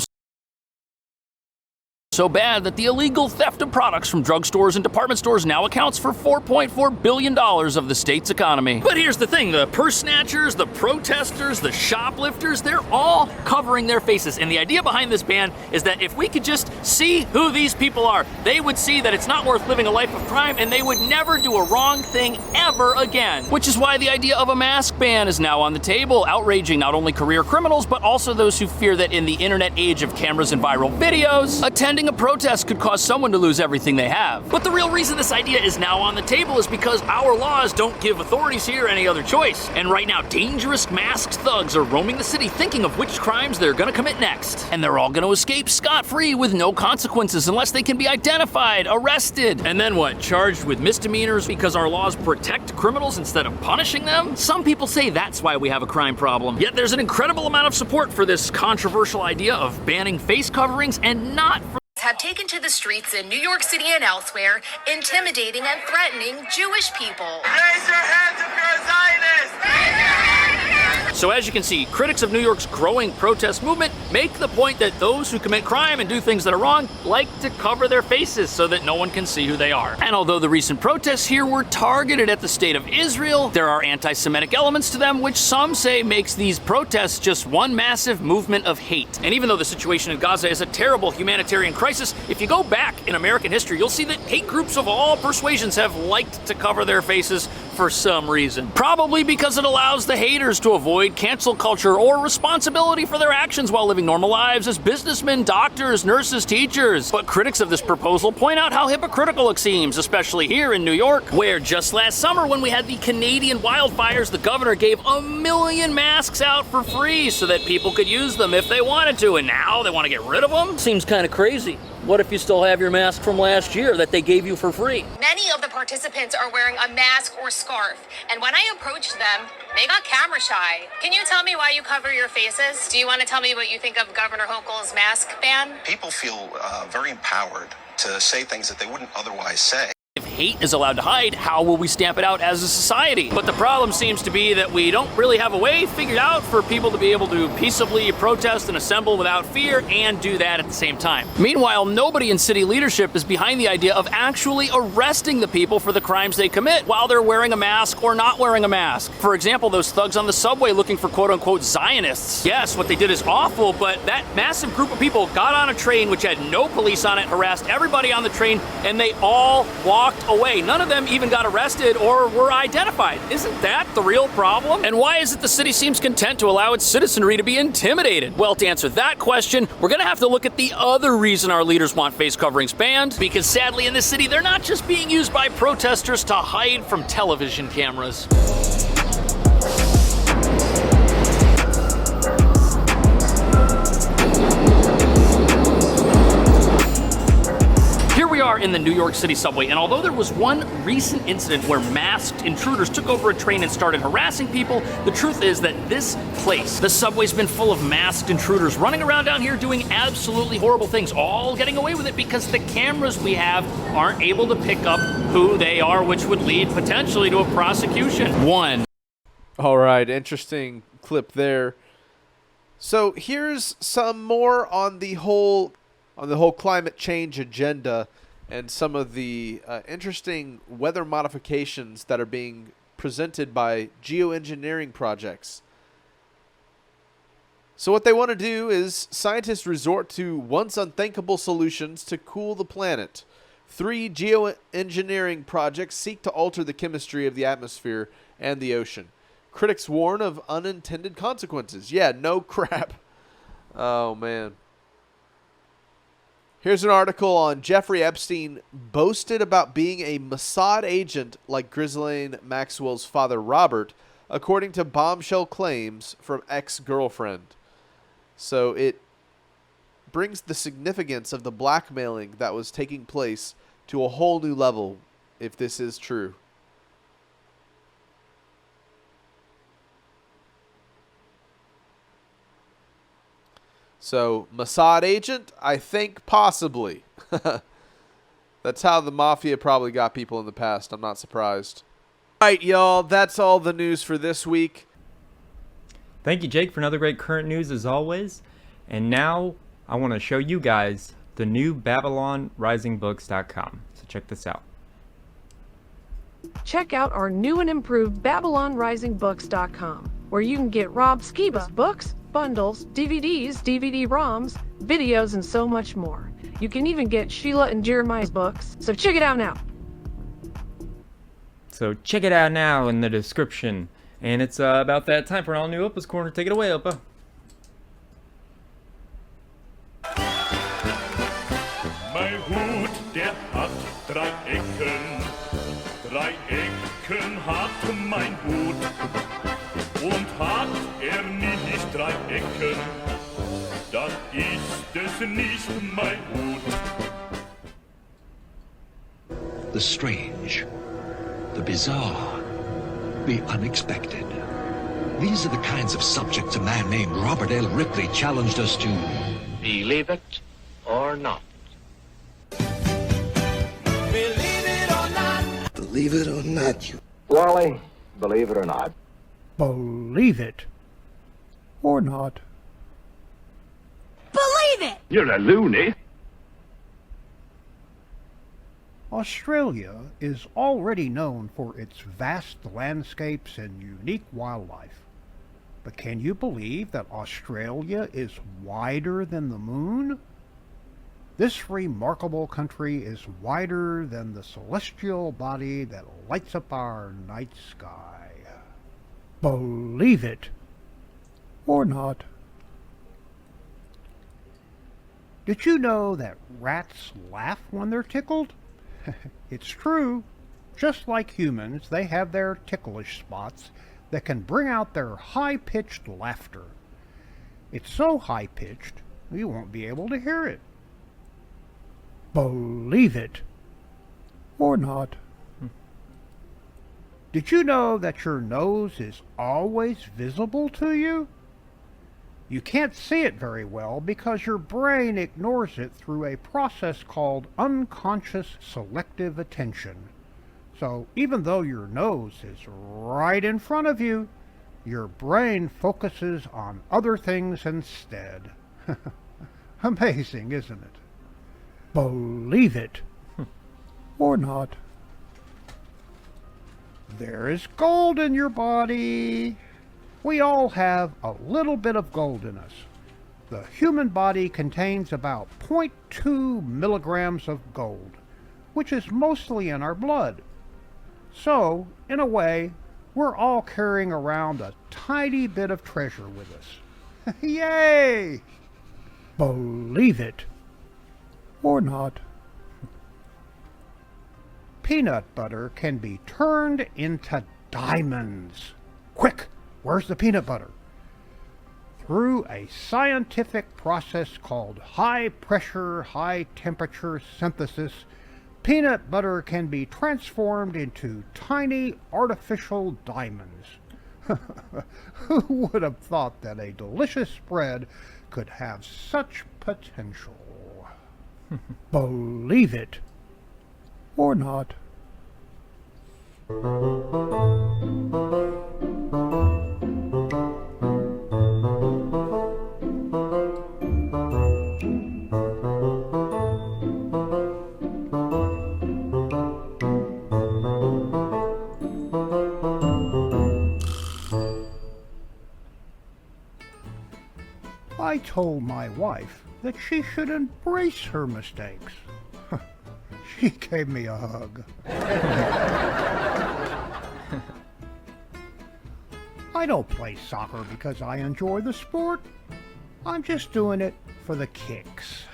so bad that the illegal theft of products from drugstores and department stores now accounts for $4.4 billion of the state's economy. But here's the thing, the purse snatchers, the protesters, the shoplifters, they're all covering their faces. And the idea behind this ban is that if we could just see who these people are, they would see that it's not worth living a life of crime and they would never do a wrong thing ever again. Which is why the idea of a mask ban is now on the table, outraging not only career criminals, but also those who fear that in the internet age of cameras and viral videos, attending a protest could cause someone to lose everything they have. But the real reason this idea is now on the table is because our laws don't give authorities here any other choice. And right now, dangerous masked thugs are roaming the city thinking of which crimes they're gonna commit next. And they're all gonna escape scot-free with no consequences unless they can be identified, arrested. And then what, charged with misdemeanors because our laws protect criminals instead of punishing them? Some people say that's why we have a crime problem. Yet there's an incredible amount of support for this controversial idea of banning face coverings and not for have taken to the streets in New York City and elsewhere, intimidating and threatening Jewish people. Raise your hands if you're a Zionist! So as you can see, critics of New York's growing protest movement make the point that those who commit crime and do things that are wrong like to cover their faces so that no one can see who they are. And although the recent protests here were targeted at the state of Israel, there are anti-Semitic elements to them, which some say makes these protests just one massive movement of hate. And even though the situation in Gaza is a terrible humanitarian crisis, if you go back in American history, you'll see that hate groups of all persuasions have liked to cover their faces for some reason. Probably because it allows the haters to avoid cancel culture or responsibility for their actions while living normal lives as businessmen, doctors, nurses, teachers. But critics of this proposal point out how hypocritical it seems, especially here in New York, where just last summer when we had the Canadian wildfires, the governor gave 1 million masks out for free so that people could use them if they wanted to, and now they want to get rid of them? Seems kind of crazy. What if you still have your mask from last year that they gave you for free? Many of the participants are wearing a mask or scarf, and when I approached them, they got camera shy. Can you tell me why you cover your faces? Do you want to tell me what you think of Governor Hochul's mask ban? People feel very empowered to say things that they wouldn't otherwise say. If hate is allowed to hide, how will we stamp it out as a society? But the problem seems to be that we don't really have a way figured out for people to be able to peaceably protest and assemble without fear and do that at the same time. Meanwhile, nobody in city leadership is behind the idea of actually arresting the people for the crimes they commit while they're wearing a mask or not wearing a mask. For example, those thugs on the subway looking for quote-unquote Zionists. Yes, what they did is awful, but that massive group of people got on a train which had no police on it, harassed everybody on the train, and they all walked away. None of them even got arrested or were identified. Isn't that the real problem? And why is it the city seems content to allow its citizenry to be intimidated? Well, to answer that question, we're gonna have to look at the other reason our leaders want face coverings banned, because sadly in this city, they're not just being used by protesters to hide from television cameras. Here we are in the New York City subway, and although there was one recent incident where masked intruders took over a train and started harassing people, the truth is that this place, the subway's been full of masked intruders running around down here doing absolutely horrible things, all getting away with it because the cameras we have aren't able to pick up who they are, which would lead potentially to a prosecution. All right, interesting clip there. So here's some more on the whole climate change agenda and some of the interesting weather modifications that are being presented by geoengineering projects. So what they want to do is scientists resort to once unthinkable solutions to cool the planet. 3 geoengineering projects seek to alter the chemistry of the atmosphere and the ocean. Critics warn of unintended consequences. Yeah, no crap. Oh, man. Here's an article on Jeffrey Epstein boasted about being a Mossad agent like Ghislaine Maxwell's father Robert, according to bombshell claims from ex-girlfriend. So it brings the significance of the blackmailing that was taking place to a whole new level, if this is true. So, Mossad agent? I think possibly. That's how the mafia probably got people in the past. I'm not surprised. All right, y'all. That's all the news for this week. Thank you, Jake, for another great current news as always. And now I want to show you guys the new BabylonRisingBooks.com. So check this out. Check out our new and improved BabylonRisingBooks.com, where you can get Rob Skiba's books, bundles, DVDs, DVD-ROMs, videos, and so much more. You can even get Sheila and Jeremiah's books, so check it out now. So check it out now in the description. And it's about that time for an all-new Opa's Corner. Take it away, Opa. Mein Hut, der hat 3 Ecken. 3 Ecken hat mein Hut. Und hat nicht 3 Ecken, dann ist es nicht mein Hut. The strange, the bizarre, the unexpected. These are the kinds of subjects a man named Robert L. Ripley challenged us to believe it or not. Believe it or not. Believe it or not, you. Wally, believe it or not. Believe it or not. believe it! You're a loony. Australia is already known for its vast landscapes and unique wildlife. But can you believe that Australia is wider than the moon? This remarkable country is wider than the celestial body that lights up our night sky. Believe it or not. Did you know that rats laugh when they're tickled? It's true. Just like humans, they have their ticklish spots that can bring out their high-pitched laughter. It's so high-pitched, you won't be able to hear it. Believe it or not. Did you know that your nose is always visible to you? You can't see it very well because your brain ignores it through a process called unconscious selective attention. So even though your nose is right in front of you, your brain focuses on other things instead. Amazing, isn't it? Believe it or not. There is gold in your body. We all have a little bit of gold in us. The human body contains about 0.2 milligrams of gold, which is mostly in our blood. So, in a way, we're all carrying around a tiny bit of treasure with us. Yay! Believe it or not. Peanut butter can be turned into diamonds. Quick! Where's the peanut butter? Through a scientific process called high-pressure, high-temperature synthesis, peanut butter can be transformed into tiny artificial diamonds. Who would have thought that a delicious spread could have such potential? Believe it or not. I told my wife that she should embrace her mistakes. She gave me a hug. I don't play soccer because I enjoy the sport. I'm just doing it for the kicks.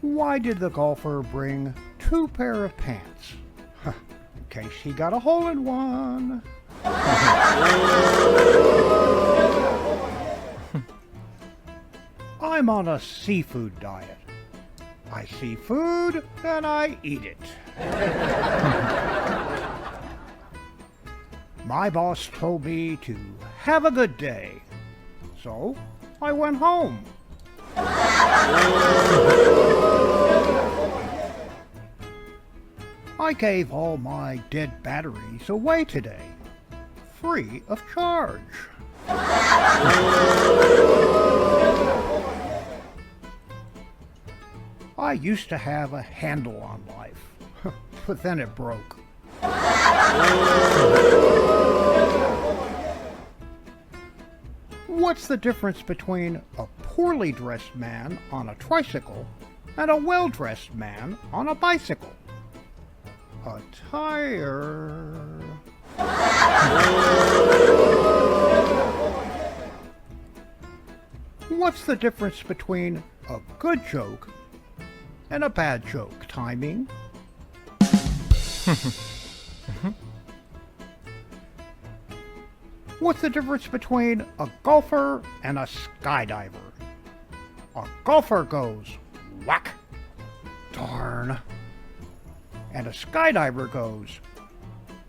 Why did the golfer bring 2 pair of pants? In case he got a hole in one. I'm on a seafood diet. I see food and I eat it. My boss told me to have a good day, so I went home. I gave all my dead batteries away today, free of charge. I used to have a handle on life, but then it broke. What's the difference between a poorly dressed man on a tricycle and a well-dressed man on a bicycle? A tire. What's the difference between a good joke and a bad joke? Timing. What's the difference between a golfer and a skydiver? A golfer goes whack, darn, and a skydiver goes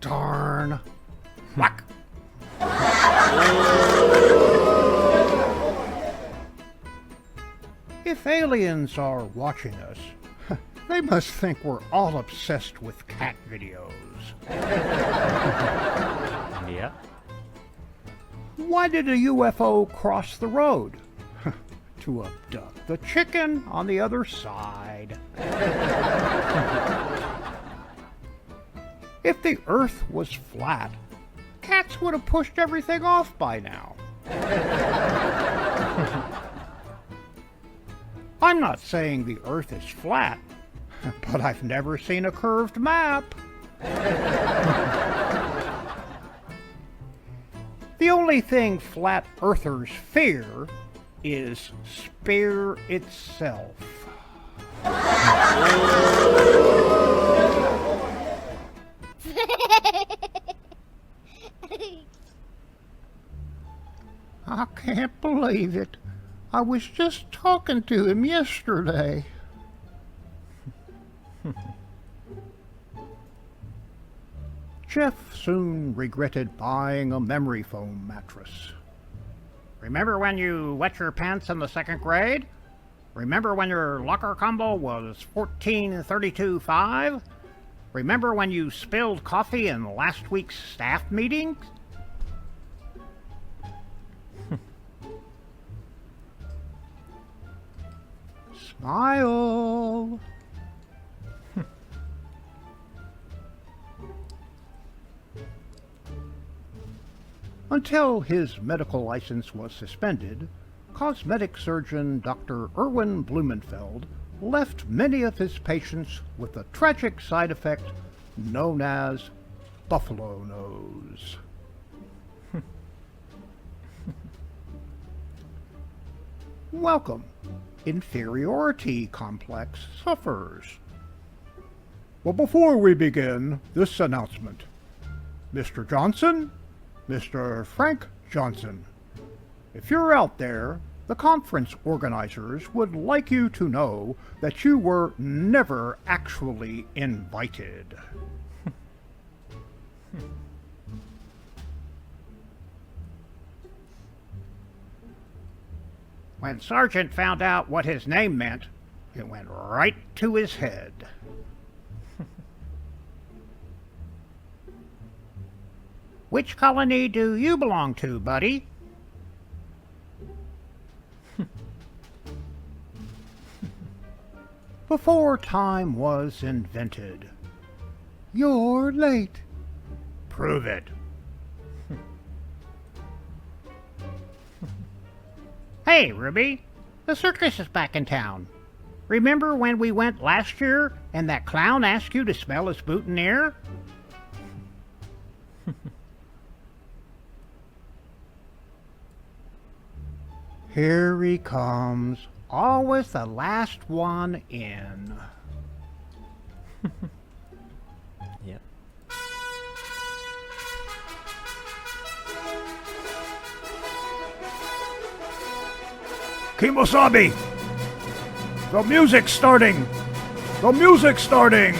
darn, whack. If aliens are watching us, they must think we're all obsessed with cat videos. Yeah. Why did a UFO cross the road? To abduct the chicken on the other side. If the Earth was flat, cats would have pushed everything off by now. I'm not saying the Earth is flat, but I've never seen a curved map. The only thing flat earthers fear is Spear itself. I can't believe it. I was just talking to him yesterday. Jeff soon regretted buying a memory foam mattress. Remember when you wet your pants in the second grade? Remember when your locker combo was 1432.5? Remember when you spilled coffee in last week's staff meeting? Smile. Until his medical license was suspended, cosmetic surgeon Dr. Erwin Blumenfeld left many of his patients with a tragic side effect known as buffalo nose. Welcome, inferiority complex sufferers. Well, before we begin, this announcement. Mr. Johnson, Mr. Frank Johnson, if you're out there, the conference organizers would like you to know that you were never actually invited. When Sargent found out what his name meant, it went right to his head. Which colony do you belong to, buddy? Before time was invented. You're late. Prove it. Hey, Ruby, the circus is back in town. Remember when we went last year and that clown asked you to smell his boutonniere? Here he comes, always the last one in. Yep. Kimosabi! The music's starting! The music's starting!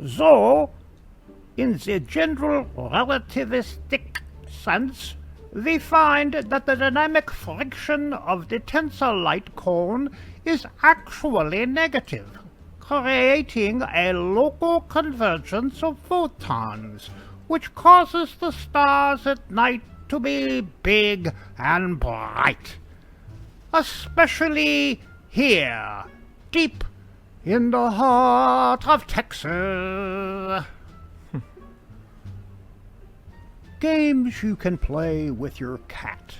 So, in the general relativistic sense, we find that the dynamic friction of the tensor light cone is actually negative, creating a local convergence of photons, which causes the stars at night to be big and bright. Especially here, deep in the heart of Texas. Games you can play with your cat.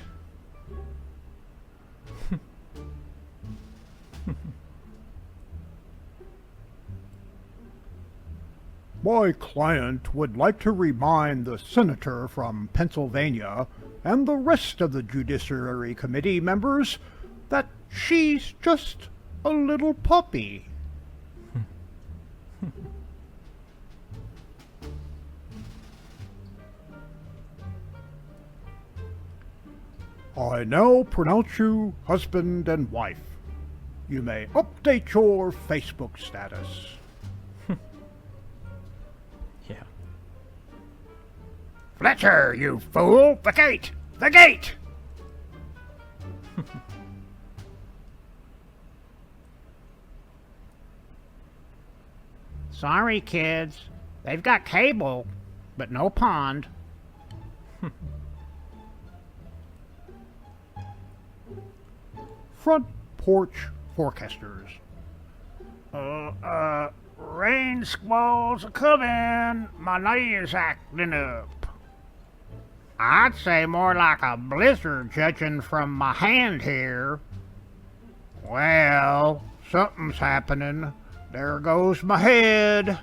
My client would like to remind the senator from Pennsylvania and the rest of the Judiciary Committee members that she's just a little puppy. I now pronounce you husband and wife. You may update your Facebook status. Yeah. Fletcher, you fool! The gate! The gate! Sorry, kids. They've got cable, but no pond. Front porch forecasters. Rain squalls are coming. My knee is acting up. I'd say more like a blizzard judging from my hand here. Well, something's happening. There goes my head.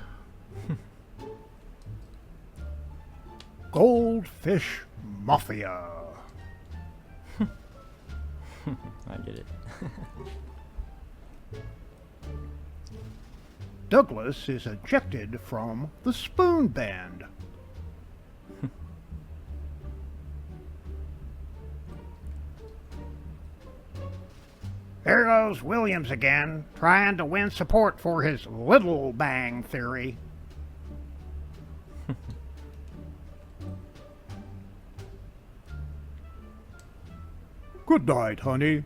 Goldfish Mafia. I get it. Douglas is ejected from the Spoon Band. There goes Williams again, trying to win support for his Little Bang theory. Good night, honey.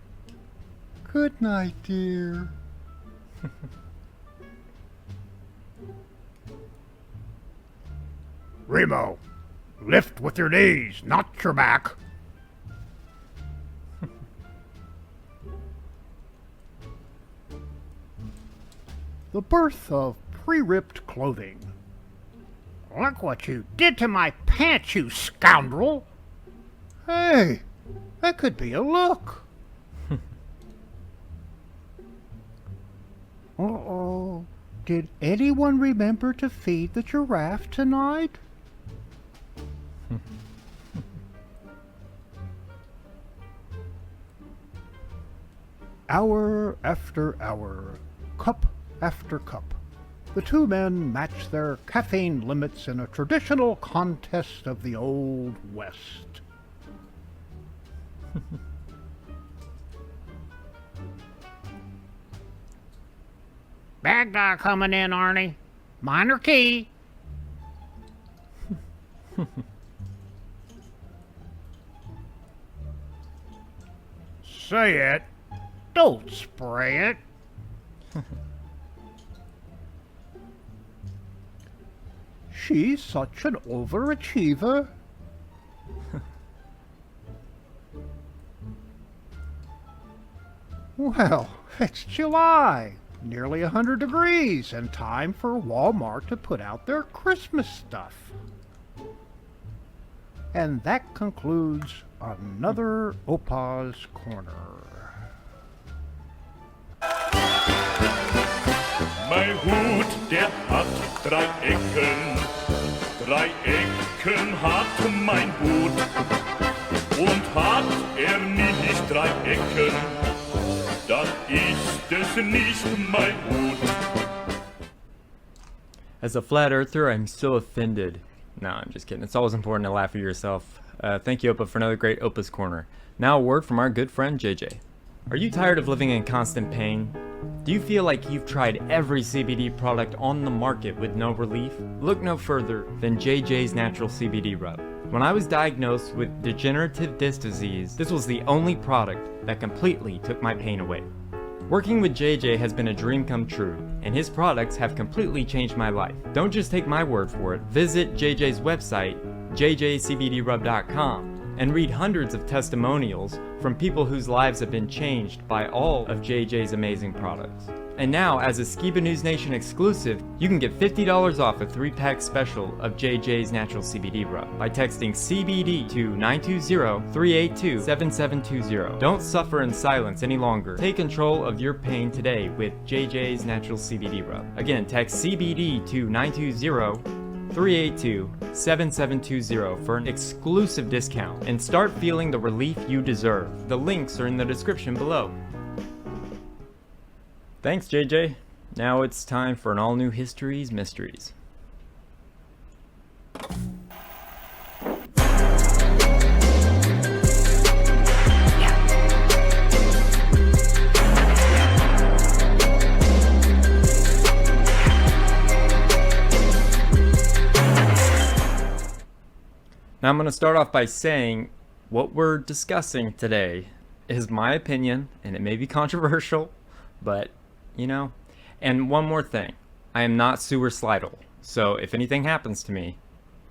Good night, dear. Remo, lift with your knees, not your back. The birth of pre-ripped clothing. Look what you did to my pants, you scoundrel! Hey, that could be a look. Uh-oh. Did anyone remember to feed the giraffe tonight? Hour after hour, cup after cup, the two men match their caffeine limits in a traditional contest of the Old West. Bad guy coming in, Arnie. Minor key. Say it. Don't spray it. She's such an overachiever. Well, it's July. Nearly 100 degrees, and time for Walmart to put out their Christmas stuff. And that concludes another OPA'S Corner. Mein Hut, der hat 3 Ecken. 3 Ecken hat mein Hut. Und hat nicht 3 Ecken, dann ist es nicht mein Hut. As a flat earther, I'm so offended. No, I'm just kidding. It's always important to laugh at yourself. Thank you, Opa, for another great OPA'S Corner. Now a word from our good friend, JJ. Are you tired of living in constant pain? Do you feel like you've tried every CBD product on the market with no relief? Look no further than JJ's Natural CBD Rub. When I was diagnosed with degenerative disc disease, this was the only product that completely took my pain away. Working with JJ has been a dream come true, and his products have completely changed my life. Don't just take my word for it. Visit JJ's website, jjcbdrub.com, and read hundreds of testimonials from people whose lives have been changed by all of JJ's amazing products. And now, as a Skiba News Nation exclusive, you can get $50 off a 3-pack special of JJ's Natural CBD Rub by texting CBD to 920-382-7720. Don't suffer in silence any longer. Take control of your pain today with JJ's Natural CBD Rub. Again, text CBD to 920-382-7720 for an exclusive discount and start feeling the relief you deserve. The links are in the description below. Thanks, JJ. Now it's time for an all-new History's Mysteries. Now I'm going to start off by saying what we're discussing today is my opinion, and it may be controversial, but, you know. And one more thing, I am not suicidal. So if anything happens to me,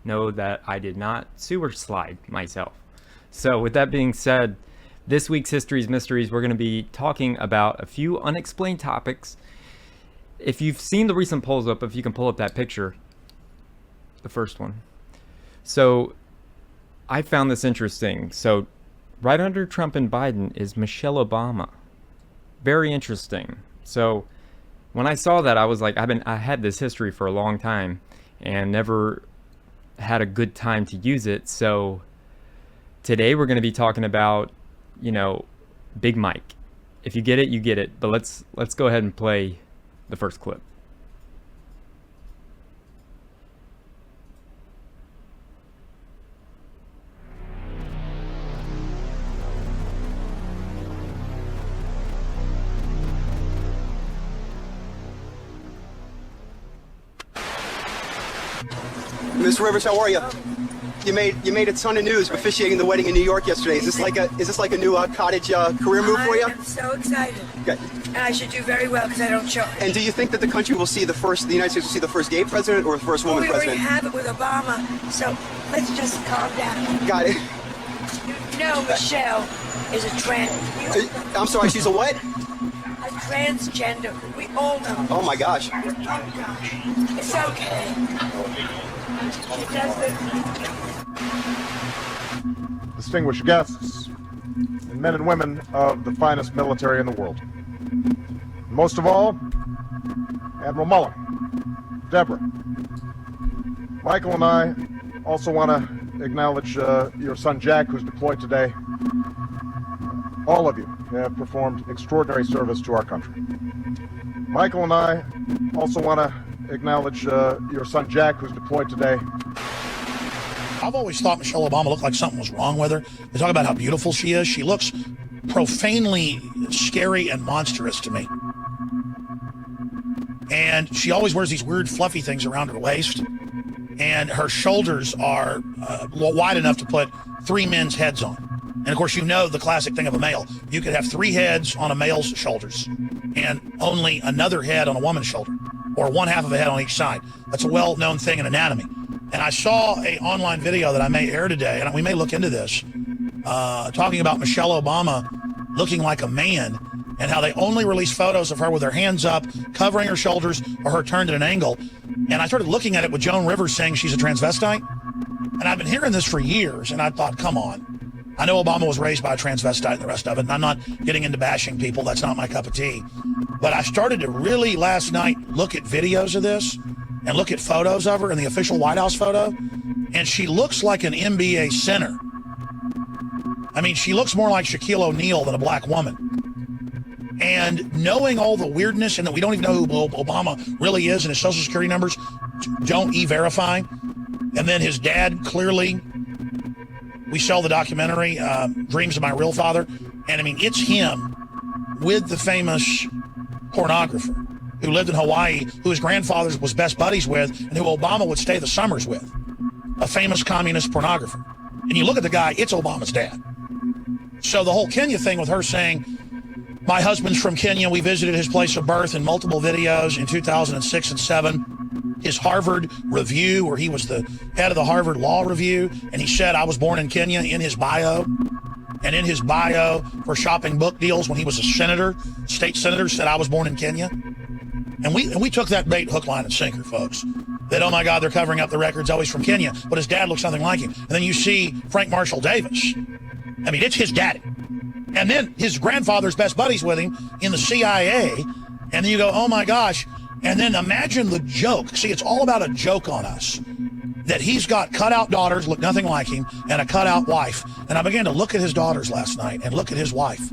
know that I did not sewer slide myself. So with that being said, this week's History's Mysteries, we're going to be talking about a few unexplained topics. If you've seen the recent polls up, if you can pull up that picture, the first one. So I found this interesting. So right under Trump and Biden is Michelle Obama. Very interesting. So when I saw that, I was like, I had this history for a long time and never had a good time to use it. So today we're going to be talking about, you know, Big Mike. If you get it, you get it. But let's go ahead and play the first clip. Ms. Rivers, how are you? You made a ton of news officiating the wedding in New York yesterday. Is this like a new cottage career move for you? I'm so excited. Okay. And I should do very well because I don't charge. And do you think that the United States will see the first gay president or the first woman we president? already have it with Obama, so let's just calm down. Got it. You know Michelle is a trans. I'm sorry, she's a what? A transgender. We all know. Oh my gosh. It's okay. She does Distinguished guests, and men and women of the finest military in the world. Most of all, Admiral Mullen, Deborah. Michael and I also want to acknowledge your son Jack, who's deployed today. All of you have performed extraordinary service to our country. Michael and I also want to acknowledge your son Jack, who's deployed today. I've always thought Michelle Obama looked like something was wrong with her. They talk about how beautiful she is. She looks profanely scary and monstrous to me. And she always wears these weird fluffy things around her waist. And her shoulders are wide enough to put 3 men's heads on. And of course, you know the classic thing of a male. You could have 3 heads on a male's shoulders and only another head on a woman's shoulder, or one half of a head on each side. That's a well-known thing in anatomy. And I saw an online video that I may air today, and we may look into this, talking about Michelle Obama looking like a man and how they only release photos of her with her hands up, covering her shoulders, or her turned at an angle. And I started looking at it with Joan Rivers saying she's a transvestite. And I've been hearing this for years, and I thought, come on. I know Obama was raised by a transvestite and the rest of it, and I'm not getting into bashing people. That's not my cup of tea. But I started to really last night look at videos of this and look at photos of her in the official White House photo, and she looks like an NBA center. I mean, she looks more like Shaquille O'Neal than a black woman. And knowing all the weirdness and that we don't even know who Obama really is and his social security numbers don't e-verify. And then his dad, clearly, we saw the documentary, Dreams of My Real Father. And I mean, it's him with the famous pornographer who lived in Hawaii, who his grandfather was best buddies with, and who Obama would stay the summers with, a famous communist pornographer. And you look at the guy, it's Obama's dad. So the whole Kenya thing with her saying, my husband's from Kenya, we visited his place of birth in multiple videos in 2006 and 7, his Harvard review, where he was the head of the Harvard Law Review, and he said, I was born in Kenya in his bio. And in his bio for shopping book deals when he was a senator, state senator, said, I was born in Kenya. And we took that bait, hook, line, and sinker, folks. That, oh my God, they're covering up the records, always from Kenya, but his dad looks nothing like him. And then you see Frank Marshall Davis. I mean, it's his daddy. And then his grandfather's best buddies with him in the CIA. And then you go, oh my gosh. And then imagine the joke. See, it's all about a joke on us. That he's got cutout daughters, look nothing like him, and a cutout wife. And I began to look at his daughters last night and look at his wife.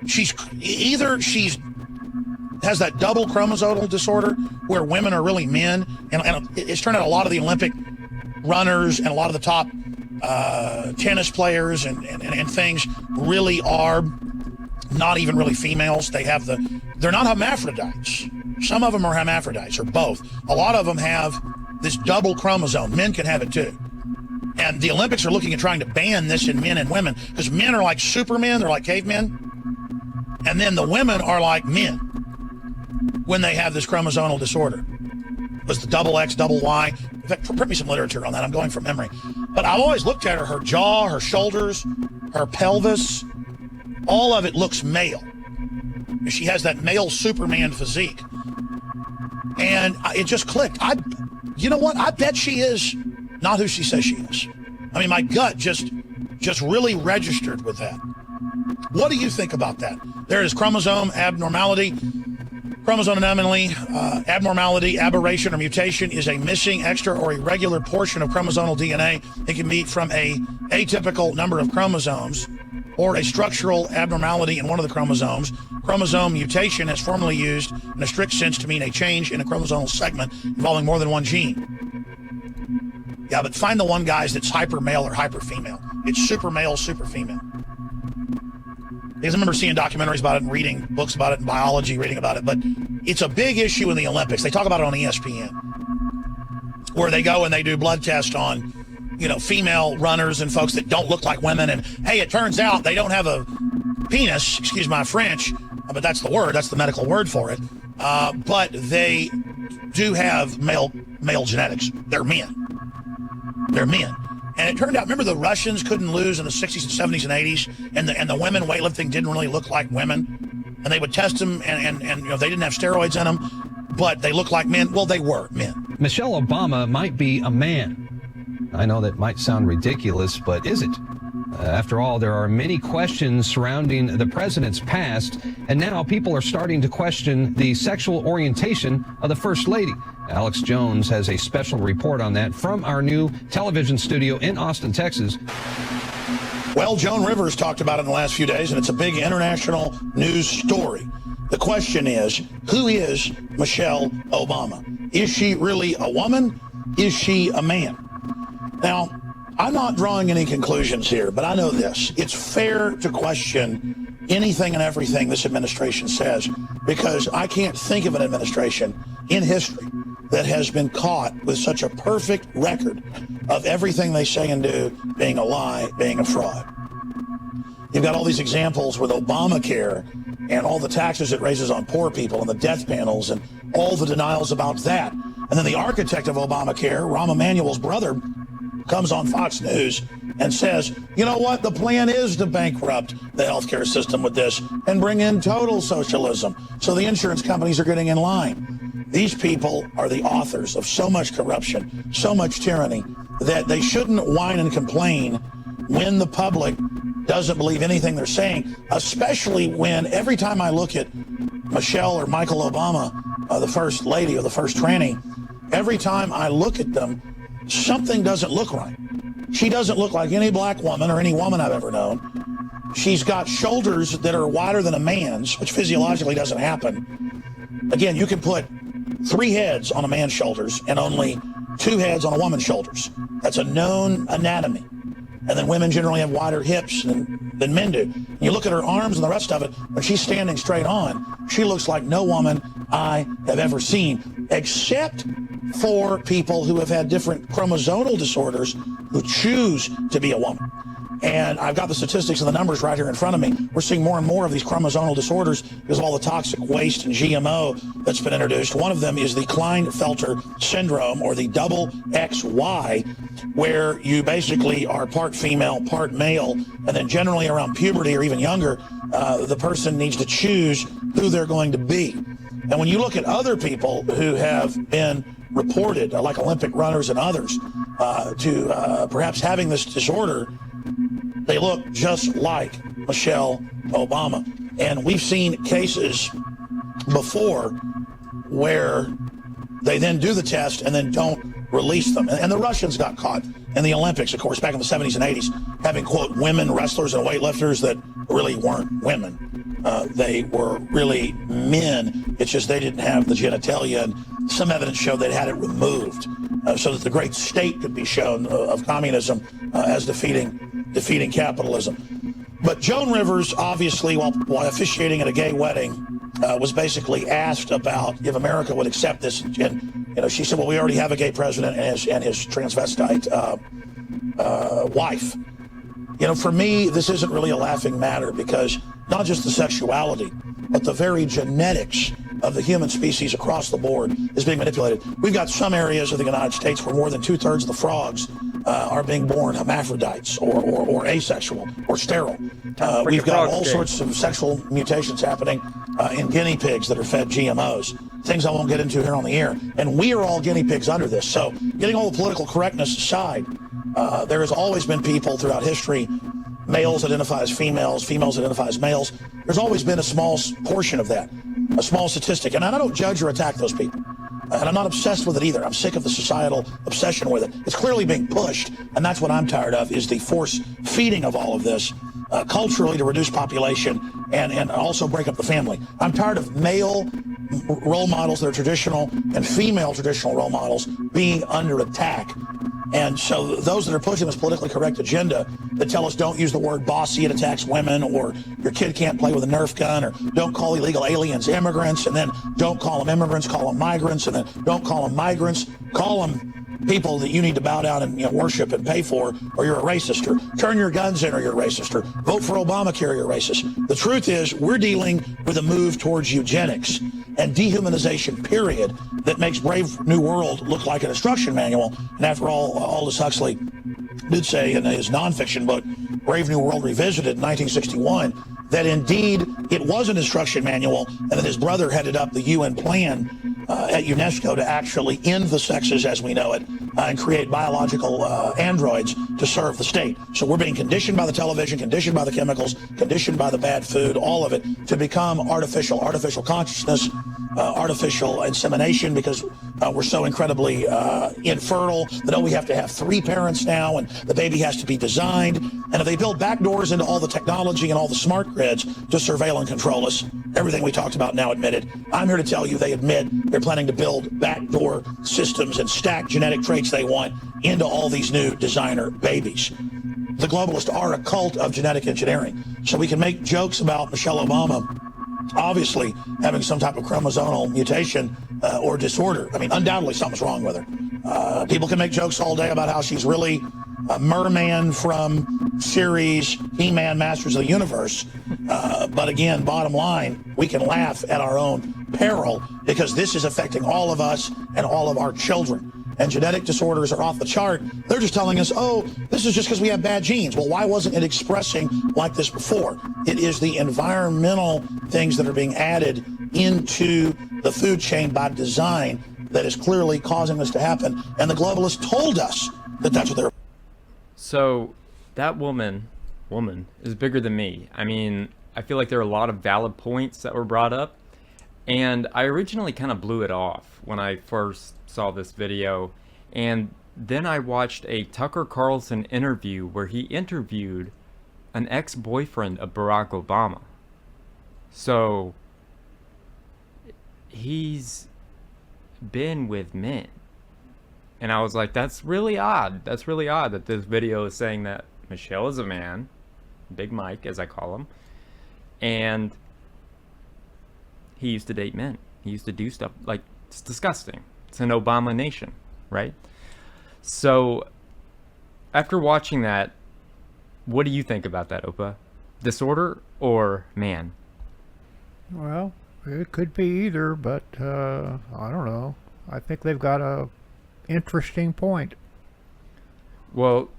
She's has that double chromosomal disorder where women are really men. And it's turned out a lot of the Olympic runners and a lot of the top tennis players and things really are not even really females. They're not hermaphrodites. Some of them are hermaphrodites, or both. A lot of them have this double chromosome. Men can have it too. And the Olympics are looking at trying to ban this in men and women because men are like supermen, they're like cavemen. And then the women are like men when they have this chromosomal disorder. It was the double X, double Y. In fact, print me some literature on that. I'm going from memory. But I've always looked at her jaw, her shoulders, her pelvis, all of it looks male. She has that male Superman physique. And it just clicked. You know what? I bet she is not who she says she is. I mean, my gut just really registered with that. What do you think about that? There is chromosome abnormality. Chromosome anomaly, abnormality, aberration, or mutation is a missing, extra, or irregular portion of chromosomal DNA. It can be from a atypical number of chromosomes or a structural abnormality in one of the chromosomes. Chromosome mutation is formally used in a strict sense to mean a change in a chromosomal segment involving more than one gene. Yeah, but find the one, guys, that's hyper male or hyper female. It's super male, super female. Because I remember seeing documentaries about it and reading books about it in biology, reading about it. But it's a big issue in the Olympics. They talk about it on ESPN, where they go and they do blood tests on, female runners and folks that don't look like women. And, hey, it turns out they don't have a penis, excuse my French, but that's the word. That's the medical word for it. But they do have male genetics. They're men. They're men. And it turned out, remember the Russians couldn't lose in the 60s and 70s and 80s, and the women weightlifting didn't really look like women, and they would test them, and they didn't have steroids in them, but they looked like men. Well, they were men. Michelle Obama might be a man. I know that might sound ridiculous, but is it? After all, there are many questions surrounding the president's past, and now people are starting to question the sexual orientation of the First Lady. Alex Jones has a special report on that from our new television studio in Austin, Texas. Well, Joan Rivers talked about it in the last few days, and it's a big international news story. The question is, who is Michelle Obama? Is she really a woman? Is she a man? Now, I'm not drawing any conclusions here, but I know this. It's fair to question anything and everything this administration says, because I can't think of an administration in history that has been caught with such a perfect record of everything they say and do being a lie, being a fraud. You've got all these examples with Obamacare and all the taxes it raises on poor people and the death panels and all the denials about that. And then the architect of Obamacare, Rahm Emanuel's brother, comes on Fox News and says, you know what, the plan is to bankrupt the healthcare system with this and bring in total socialism. So the insurance companies are getting in line. These people are the authors of so much corruption, so much tyranny, that they shouldn't whine and complain when the public doesn't believe anything they're saying, especially when every time I look at Michelle or Michael Obama, the first lady or the first tranny, every time I look at them, something doesn't look right. She doesn't look like any black woman or any woman I've ever known. She's got shoulders that are wider than a man's, which physiologically doesn't happen. Again, you can put 3 heads on a man's shoulders and only 2 heads on a woman's shoulders. That's a known anatomy. And then women generally have wider hips than men do. And you look at her arms and the rest of it, when she's standing straight on, she looks like no woman I have ever seen, except for people who have had different chromosomal disorders who choose to be a woman. And I've got the statistics and the numbers right here in front of me. We're seeing more and more of these chromosomal disorders because of all the toxic waste and GMO that's been introduced. One of them is the Klinefelter syndrome, or the double XY, where you basically are part female, part male, and then generally around puberty or even younger, the person needs to choose who they're going to be. And when you look at other people who have been reported, like Olympic runners and others, to perhaps having this disorder, they look just like Michelle Obama. And we've seen cases before where they then do the test and then don't release them. And the Russians got caught in the Olympics, of course, back in the 70s and 80s, having, quote, women wrestlers and weightlifters that really weren't women. They were really men. It's just they didn't have the genitalia, and some evidence showed they'd had it removed so that the great state could be shown of communism as defeating capitalism. But Joan Rivers, obviously, while officiating at a gay wedding, was basically asked about if America would accept this and You know, she said, well, we already have a gay president and his transvestite wife. You know, for me, this isn't really a laughing matter because not just the sexuality, but the very genetics of the human species across the board is being manipulated. We've got some areas of the United States where more than 2/3 of the frogs are being born hermaphrodites or asexual or sterile. We've got all sorts of sexual mutations happening in guinea pigs that are fed GMOs, things I won't get into here on the air. And we are all guinea pigs under this. So getting all the political correctness aside, there has always been people throughout history, males identify as females, females identify as males. There's always been a small portion of that, a small statistic. And I don't judge or attack those people. And I'm not obsessed with it either. I'm sick of the societal obsession with it. It's clearly being pushed, and that's what I'm tired of, is the force feeding of all of this culturally to reduce population and also break up the family. I'm tired of male role models that are traditional and female traditional role models being under attack. And so those that are pushing this politically correct agenda that tell us don't use the word bossy, it attacks women, or your kid can't play with a Nerf gun, or don't call illegal aliens immigrants, and then don't call them immigrants, call them migrants, and then don't call them migrants, call them people that you need to bow down and worship and pay for, or you're a racist, or turn your guns in or you're a racist, or vote for Obamacare, you're racist. The truth is we're dealing with a move towards eugenics and dehumanization, period, that makes Brave New World look like an instruction manual. And after all, Aldous Huxley did say in his nonfiction book, Brave New World Revisited in 1961, that indeed it was an instruction manual and that his brother headed up the UN plan at UNESCO to actually end the sexes as we know it and create biological androids to serve the state. So we're being conditioned by the television, conditioned by the chemicals, conditioned by the bad food, all of it, to become artificial consciousness, artificial insemination, because we're so incredibly infertile that, oh, we have to have 3 parents now and the baby has to be designed. And if they build back doors into all the technology and all the smart grids to surveil and control us, everything we talked about now admitted, I'm here to tell you they admit they're planning to build backdoor systems and stack genetic traits they want into all these new designer babies. The globalists are a cult of genetic engineering. So we can make jokes about Michelle Obama obviously having some type of chromosomal mutation or disorder. I mean, undoubtedly something's wrong with her. People can make jokes all day about how she's really a merman from series He-Man Masters of the Universe. But again, bottom line, we can laugh at our own peril because this is affecting all of us and all of our children. And genetic disorders are off the chart. They're just telling us, oh, this is just because we have bad genes. Well, why wasn't it expressing like this before? It is the environmental things that are being added into the food chain by design that is clearly causing this to happen. And the globalists told us that that's what they're... So that woman is bigger than me. I mean, I feel like there are a lot of valid points that were brought up. And I originally kind of blew it off when I first saw this video, and then I watched a Tucker Carlson interview where he interviewed an ex-boyfriend of Barack Obama. So he's been with men, and I was like, that's really odd. That's really odd that this video is saying that Michelle is a man, Big Mike as I call him, and he used to date men. He used to do stuff like, it's disgusting. It's an Obama nation, right? So after watching that, what do you think about that, Opa? Disorder or man? Well, it could be either, but I don't know. I think they've got a interesting point. Well,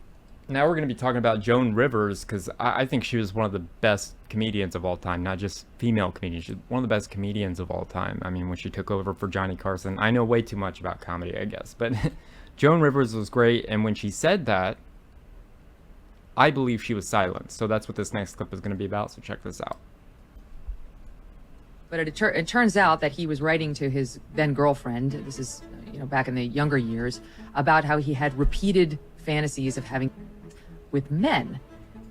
now we're going to be talking about Joan Rivers, because I think she was one of the best comedians of all time, not just female comedians. She's one of the best comedians of all time. I mean, when she took over for Johnny Carson, I know way too much about comedy, I guess, but Joan Rivers was great, and when she said that, I believe she was silenced. So that's what this next clip is going to be about, so check this out. But it turns out that he was writing to his then girlfriend, this is back in the younger years, about how he had repeated fantasies of having with men.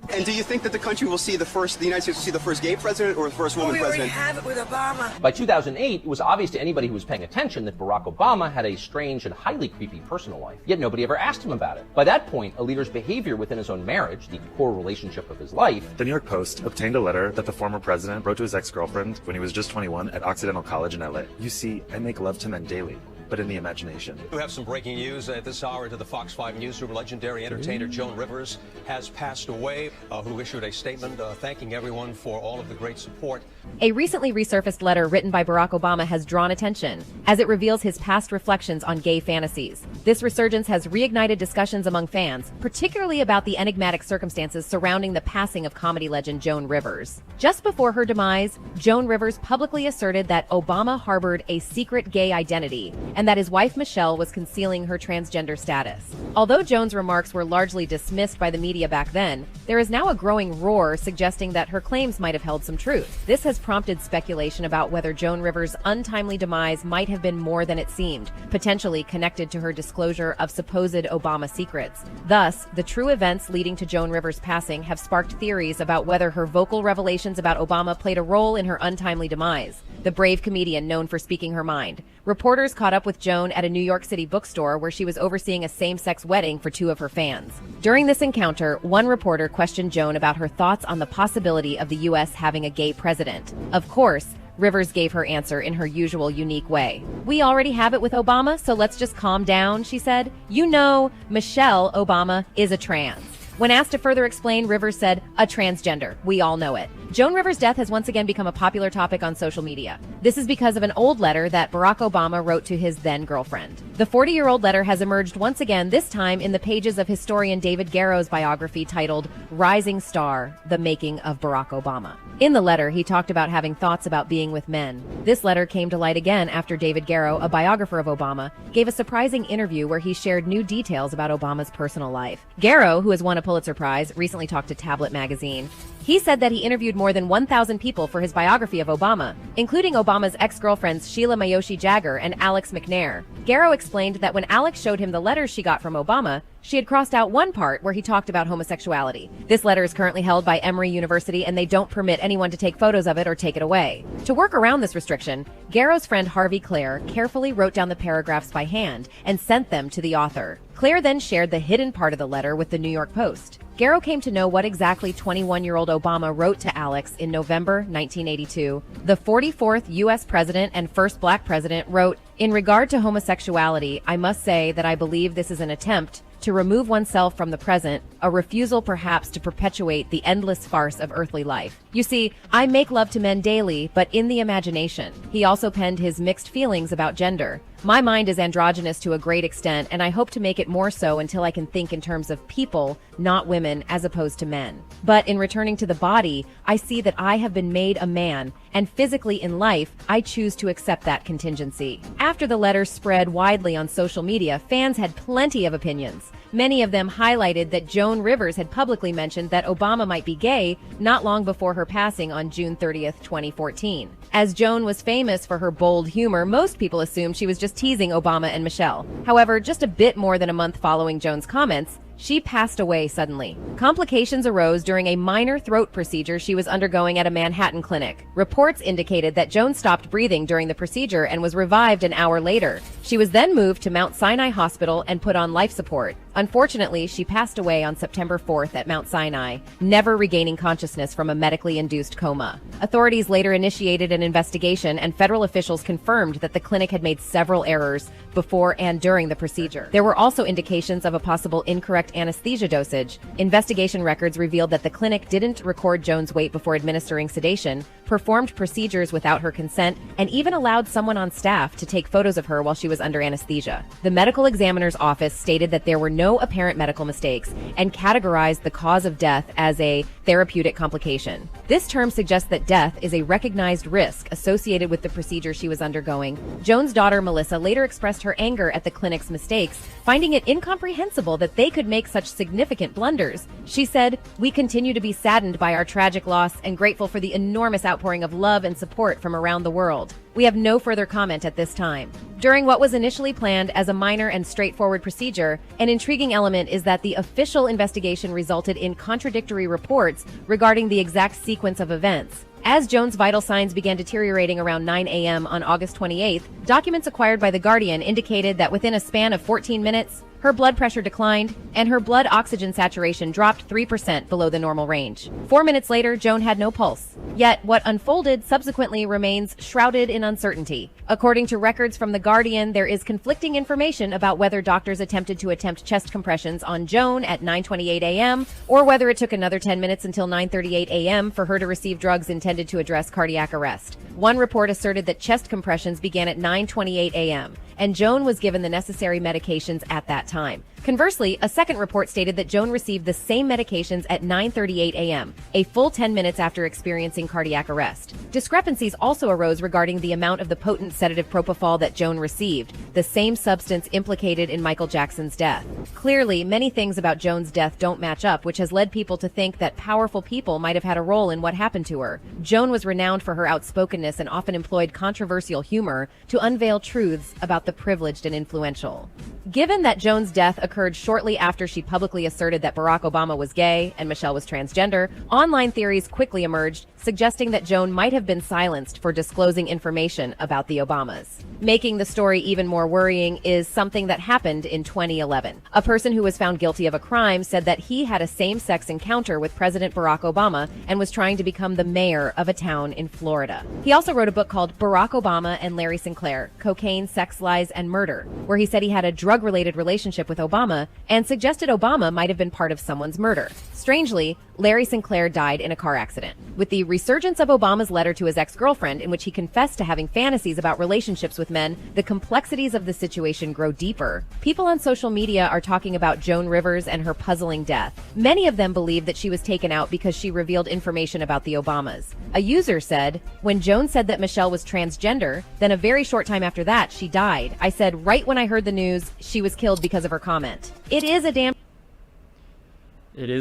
And do you think that the United States will see the first gay president or the first woman president? We already have it with Obama. By 2008, it was obvious to anybody who was paying attention that Barack Obama had a strange and highly creepy personal life, yet nobody ever asked him about it. By that point, a leader's behavior within his own marriage, the core relationship of his life... The New York Post obtained a letter that the former president wrote to his ex-girlfriend when he was just 21 at Occidental College in LA. You see, I make love to men daily. but in the imagination. We have some breaking news at this hour to the Fox 5 newsroom. Legendary entertainer Joan Rivers has passed away, who issued a statement thanking everyone for all of the great support. A recently resurfaced letter written by Barack Obama has drawn attention as it reveals his past reflections on gay fantasies. This resurgence has reignited discussions among fans, particularly about the enigmatic circumstances surrounding the passing of comedy legend Joan Rivers. Just before her demise, Joan Rivers publicly asserted that Obama harbored a secret gay identity and that his wife Michelle was concealing her transgender status. Although Joan's remarks were largely dismissed by the media back then, there is now a growing roar suggesting that her claims might have held some truth. This has prompted speculation about whether Joan Rivers' untimely demise might have been more than it seemed, potentially connected to her disclosure of supposed Obama secrets. Thus, the true events leading to Joan Rivers' passing have sparked theories about whether her vocal revelations about Obama played a role in her untimely demise. The brave comedian known for speaking her mind. Reporters caught up with Joan at a New York City bookstore where she was overseeing a same-sex wedding for two of her fans. During this encounter, one reporter questioned Joan about her thoughts on the possibility of the U.S. having a gay president. Of course, Rivers gave her answer in her usual unique way. "We already have it with Obama, so let's just calm down," she said. "You know, Michelle Obama is a trans." When asked to further explain, Rivers said, "A transgender. We all know it." Joan Rivers' death has once again become a popular topic on social media. This is because of an old letter that Barack Obama wrote to his then-girlfriend. The 40-year-old letter has emerged once again, this time in the pages of historian David Garrow's biography titled Rising Star, The Making of Barack Obama. In the letter, he talked about having thoughts about being with men. This letter came to light again after David Garrow, a biographer of Obama, gave a surprising interview where he shared new details about Obama's personal life. Garrow, who has won a Pulitzer Prize, recently talked to Tablet magazine. He said that he interviewed more than 1,000 people for his biography of Obama, including Obama's ex-girlfriends Sheila Mayoshi Jagger and Alex McNair. Garrow explained that when Alex showed him the letters she got from Obama, she had crossed out one part where he talked about homosexuality. This letter is currently held by Emory University and they don't permit anyone to take photos of it or take it away. To work around this restriction, Garrow's friend Harvey Clare carefully wrote down the paragraphs by hand and sent them to the author. Clare then shared the hidden part of the letter with the New York Post. Garrow came to know what exactly 21-year-old Obama wrote to Alex in November 1982. The 44th U.S. president and first black president wrote, "In regard to homosexuality, I must say that I believe this is an attempt to remove oneself from the present, a refusal perhaps to perpetuate the endless farce of earthly life. You see, I make love to men daily, but in the imagination." He also penned his mixed feelings about gender. "My mind is androgynous to a great extent, and I hope to make it more so until I can think in terms of people, not women, as opposed to men. But in returning to the body, I see that I have been made a man, and physically in life, I choose to accept that contingency." After the letter spread widely on social media, fans had plenty of opinions. Many of them highlighted that Joan Rivers had publicly mentioned that Obama might be gay not long before her passing on June 30th, 2014. As Joan was famous for her bold humor, most people assumed she was just teasing Obama and Michelle. However, just a bit more than a month following Joan's comments, she passed away suddenly. Complications arose during a minor throat procedure she was undergoing at a Manhattan clinic. Reports indicated that Joan stopped breathing during the procedure and was revived an hour later. She was then moved to Mount Sinai Hospital and put on life support. Unfortunately, she passed away on September 4th at Mount Sinai, never regaining consciousness from a medically induced coma. Authorities later initiated an investigation, and federal officials confirmed that the clinic had made several errors before and during the procedure. There were also indications of a possible incorrect anesthesia dosage. Investigation records revealed that the clinic didn't record Joan's weight before administering sedation, performed procedures without her consent, and even allowed someone on staff to take photos of her while she was under anesthesia. The medical examiner's office stated that there were no apparent medical mistakes and categorized the cause of death as a therapeutic complication. This term suggests that death is a recognized risk associated with the procedure she was undergoing. Joan's daughter Melissa later expressed her anger at the clinic's mistakes, finding it incomprehensible that they could make such significant blunders. She said, "We continue to be saddened by our tragic loss and grateful for the enormous outpouring of love and support from around the world. We have no further comment at this time." During what was initially planned as a minor and straightforward procedure, an intriguing element is that the official investigation resulted in contradictory reports regarding the exact sequence of events. As Joan's vital signs began deteriorating around 9 a.m. on August 28th, documents acquired by The Guardian indicated that within a span of 14 minutes, Her blood pressure declined, and her blood oxygen saturation dropped 3% below the normal range. 4 minutes later, Joan had no pulse. Yet, what unfolded subsequently remains shrouded in uncertainty. According to records from The Guardian, there is conflicting information about whether doctors attempted to attempt chest compressions on Joan at 9:28 a.m., or whether it took another 10 minutes until 9:38 a.m. for her to receive drugs intended to address cardiac arrest. One report asserted that chest compressions began at 9:28 a.m., and Joan was given the necessary medications at that time. Conversely, a second report stated that Joan received the same medications at 9:38 a.m., a full 10 minutes after experiencing cardiac arrest. Discrepancies also arose regarding the amount of the potent sedative propofol that Joan received, the same substance implicated in Michael Jackson's death. Clearly, many things about Joan's death don't match up, which has led people to think that powerful people might have had a role in what happened to her. Joan was renowned for her outspokenness and often employed controversial humor to unveil truths about the privileged and influential. Given that Joan's death occurred shortly after she publicly asserted that Barack Obama was gay and Michelle was transgender, online theories quickly emerged suggesting that Joan might have been silenced for disclosing information about the Obamas. Making the story even more worrying is something that happened in 2011. A person who was found guilty of a crime said that he had a same-sex encounter with President Barack Obama and was trying to become the mayor of a town in Florida. He also wrote a book called Barack Obama and Larry Sinclair, Cocaine, Sex, Lies, and Murder, where he said he had a drug-related relationship with Obama and suggested Obama might have been part of someone's murder. Strangely, Larry Sinclair died in a car accident. With the resurgence of Obama's letter to his ex-girlfriend, in which he confessed to having fantasies about relationships with men, the complexities of the situation grow deeper. People on social media are talking about Joan Rivers and her puzzling death. Many of them believe that she was taken out because she revealed information about the Obamas. A user said, "When Joan said that Michelle was transgender, then a very short time after that, she died. I said right when I heard the news, she was killed because of her comment." It is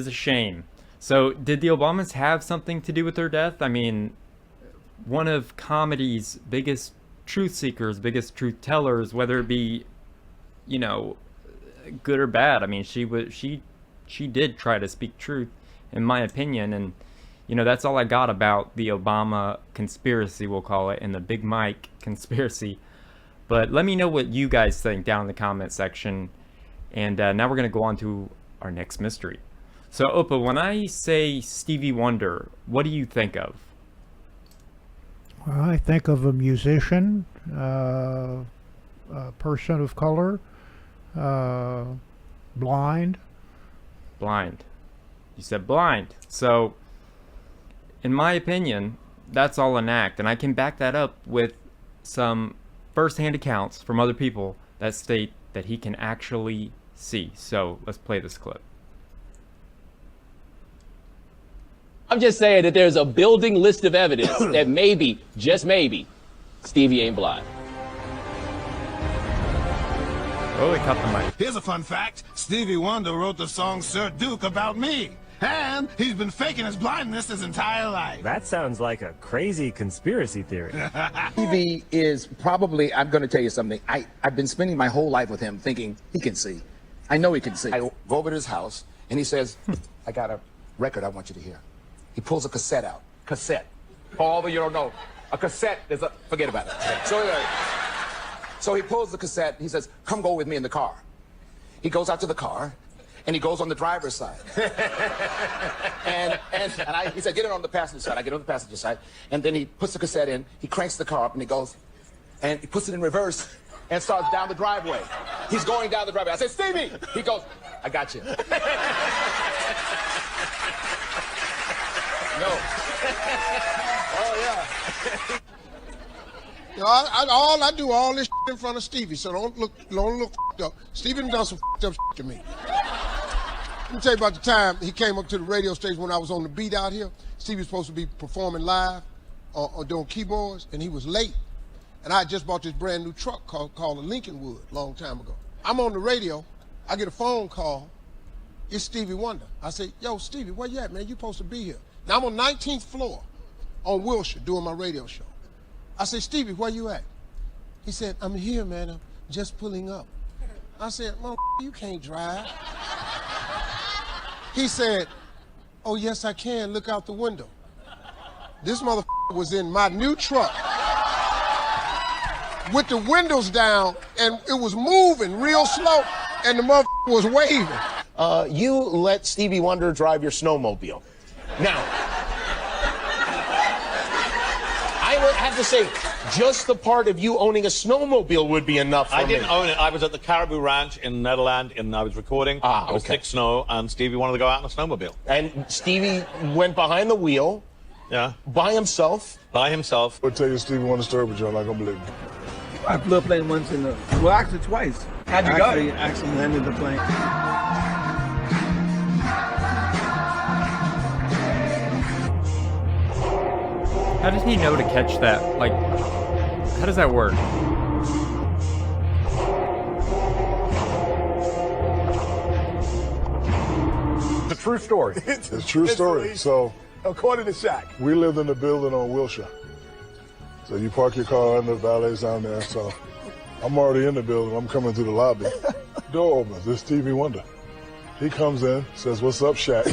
a shame. So, did the Obamas have something to do with her death? I mean, one of comedy's biggest truth seekers, biggest truth tellers, whether it be, you know, good or bad. I mean, she did try to speak truth, in my opinion, and you know, that's all I got about the Obama conspiracy, we'll call it, and the Big Mike conspiracy. But let me know what you guys think down in the comment section. And now we're going to go on to our next mystery. So, Opa, when I say Stevie Wonder, what do you think of? Well, I think of a musician, a person of color, blind. Blind. You said blind. So, in my opinion, that's all an act. And I can back that up with some first-hand accounts from other people that state that he can actually see. So, let's play this clip. I'm just saying that there's a building list of evidence that maybe, just maybe, Stevie ain't blind. Oh, he cut the mic. Here's a fun fact. Stevie Wonder wrote the song Sir Duke about me. And he's been faking his blindness his entire life. That sounds like a crazy conspiracy theory. Stevie is probably, I'm going to tell you something. I've been spending my whole life with him thinking he can see. I know he can see. I go over to his house and he says, I got a record I want you to hear. He pulls a cassette out. Cassette. For all that you don't know, a cassette is a, forget about it. So he pulls the cassette. He says, come go with me in the car. He goes out to the car and he goes on the driver's side. He said, get it on the passenger side. I get on the passenger side. And then he puts the cassette in. He cranks the car up and he goes, and he puts it in reverse and starts down the driveway. He's going down the driveway. I said, Stevie! He goes, I got you. No. Oh, yeah. You know, all I do all this in front of Stevie, so don't look up. Stevie done some up to me. Let me tell you about the time he came up to the radio station when I was on the beat out here. Stevie was supposed to be performing live or doing keyboards, and he was late. And I had just bought this brand new truck called a Lincolnwood a long time ago. I'm on the radio. I get a phone call. It's Stevie Wonder. I say, yo, Stevie, where you at, man? You supposed to be here. Now, I'm on 19th floor on Wilshire doing my radio show. I say, Stevie, where you at? He said, I'm here, man. I'm just pulling up. I said, you can't drive. He said, oh, yes, I can. Look out the window. This motherfucker was in my new truck with the windows down, and it was moving real slow. and the motherfucker was waving. You let Stevie Wonder drive your snowmobile. Now, I would have to say, just the part of you owning a snowmobile would be enough for me. I didn't own it. I was at the Caribou Ranch in Netherlands, and I was recording. It was thick snow, and Stevie wanted to go out on a snowmobile. And Stevie went behind the wheel. Yeah. By himself. By himself. I'll tell you Stevie Wonder story, but you're not gonna believe me. I flew a plane once in well, actually twice. How'd you go? Actually landed the plane. How did he know to catch that? Like, how does that work? It's a true story. It's a true story. So, According to Shaq. we lived in a building on Wilshire. So you park your car and the valet's down there. So I'm already in the building. I'm coming through the lobby. Door opens. It's Stevie Wonder. He comes in, says, "What's up, Shaq?"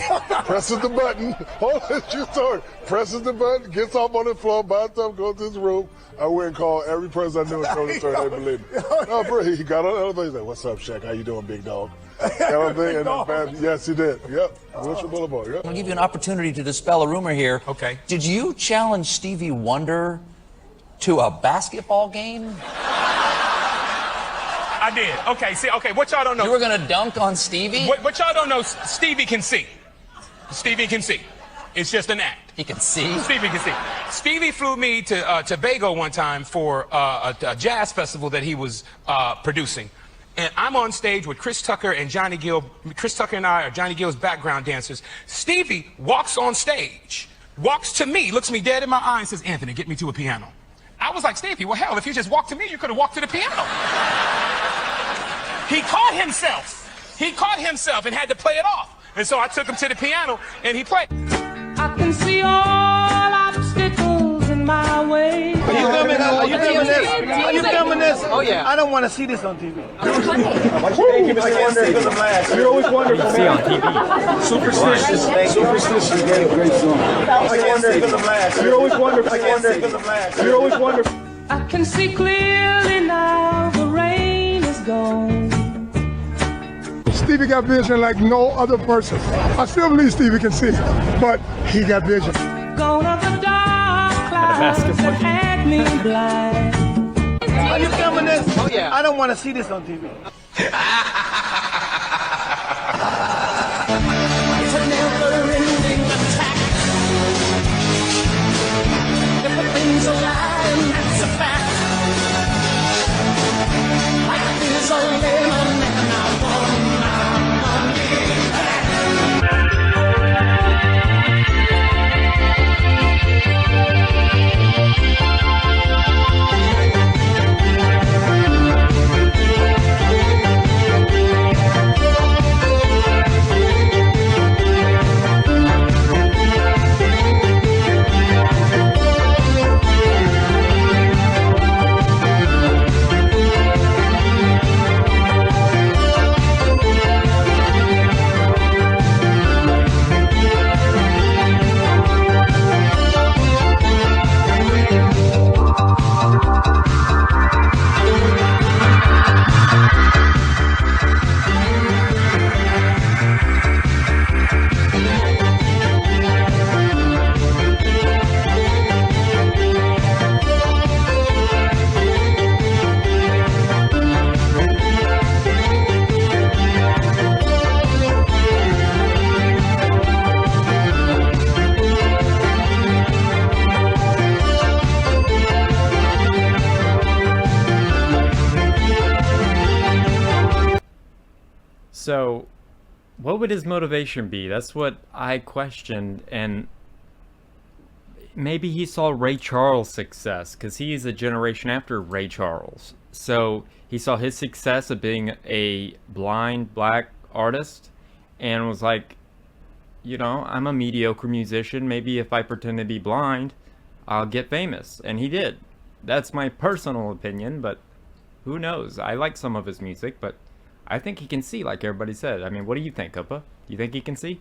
Presses the button. Hold on, it's true story. Presses the button, gets off on the floor, buys stuff, goes to his room. I went and called every person I knew and told the story. They believe me. No, bro, he got on the elevator. He's like, "What's up, Shaq? How you doing, big dog?" Yes, he did. Yep. Wilshire Boulevard. Yep. I'm gonna give you an opportunity to dispel a rumor here. Okay. Did you challenge Stevie Wonder to a basketball game? I did. Okay, see, okay, what y'all don't know. You were gonna dunk on Stevie? What y'all don't know, Stevie can see. Stevie can see. It's just an act. He can see? Stevie can see. Stevie flew me to Tobago one time for a jazz festival that he was producing. And I'm on stage with Chris Tucker and Johnny Gill. Chris Tucker and I are Johnny Gill's background dancers. Stevie walks on stage, walks to me, looks me dead in my eye and says, "Anthony, get me to a piano." I was like, "Stevie, well, hell, if you just walked to me, you could have walked to the piano." He caught himself. He caught himself and had to play it off. And so I took him to the piano and he played. I can see all obstacles in my way. Are you filming? Are you filming this? Are you filming this? Oh, yeah. I don't want to see this on TV. You always wonder for See on TV. Superstitious. Superstitious. Great song. You always wonder. You always wonder. I can see clearly now the rain is gone. Stevie got vision like no other person. I still believe Stevie can see, but he got vision. Gone are the dark clouds that had me blind. Are you filming this? Oh, yeah. I don't want to see this on TV. It's a never-ending attack. Everything's alive and that's a fact. Life is a lemon and I want my money back. So, what would his motivation be? That's what I questioned, and maybe he saw Ray Charles' success, because he's a generation after Ray Charles. So, he saw his success of being a blind black artist, and was like, you know, I'm a mediocre musician, maybe if I pretend to be blind, I'll get famous. And he did. That's my personal opinion, but who knows? I like some of his music, but I think he can see, like everybody said. I mean, what do you think, Uppa? You think he can see?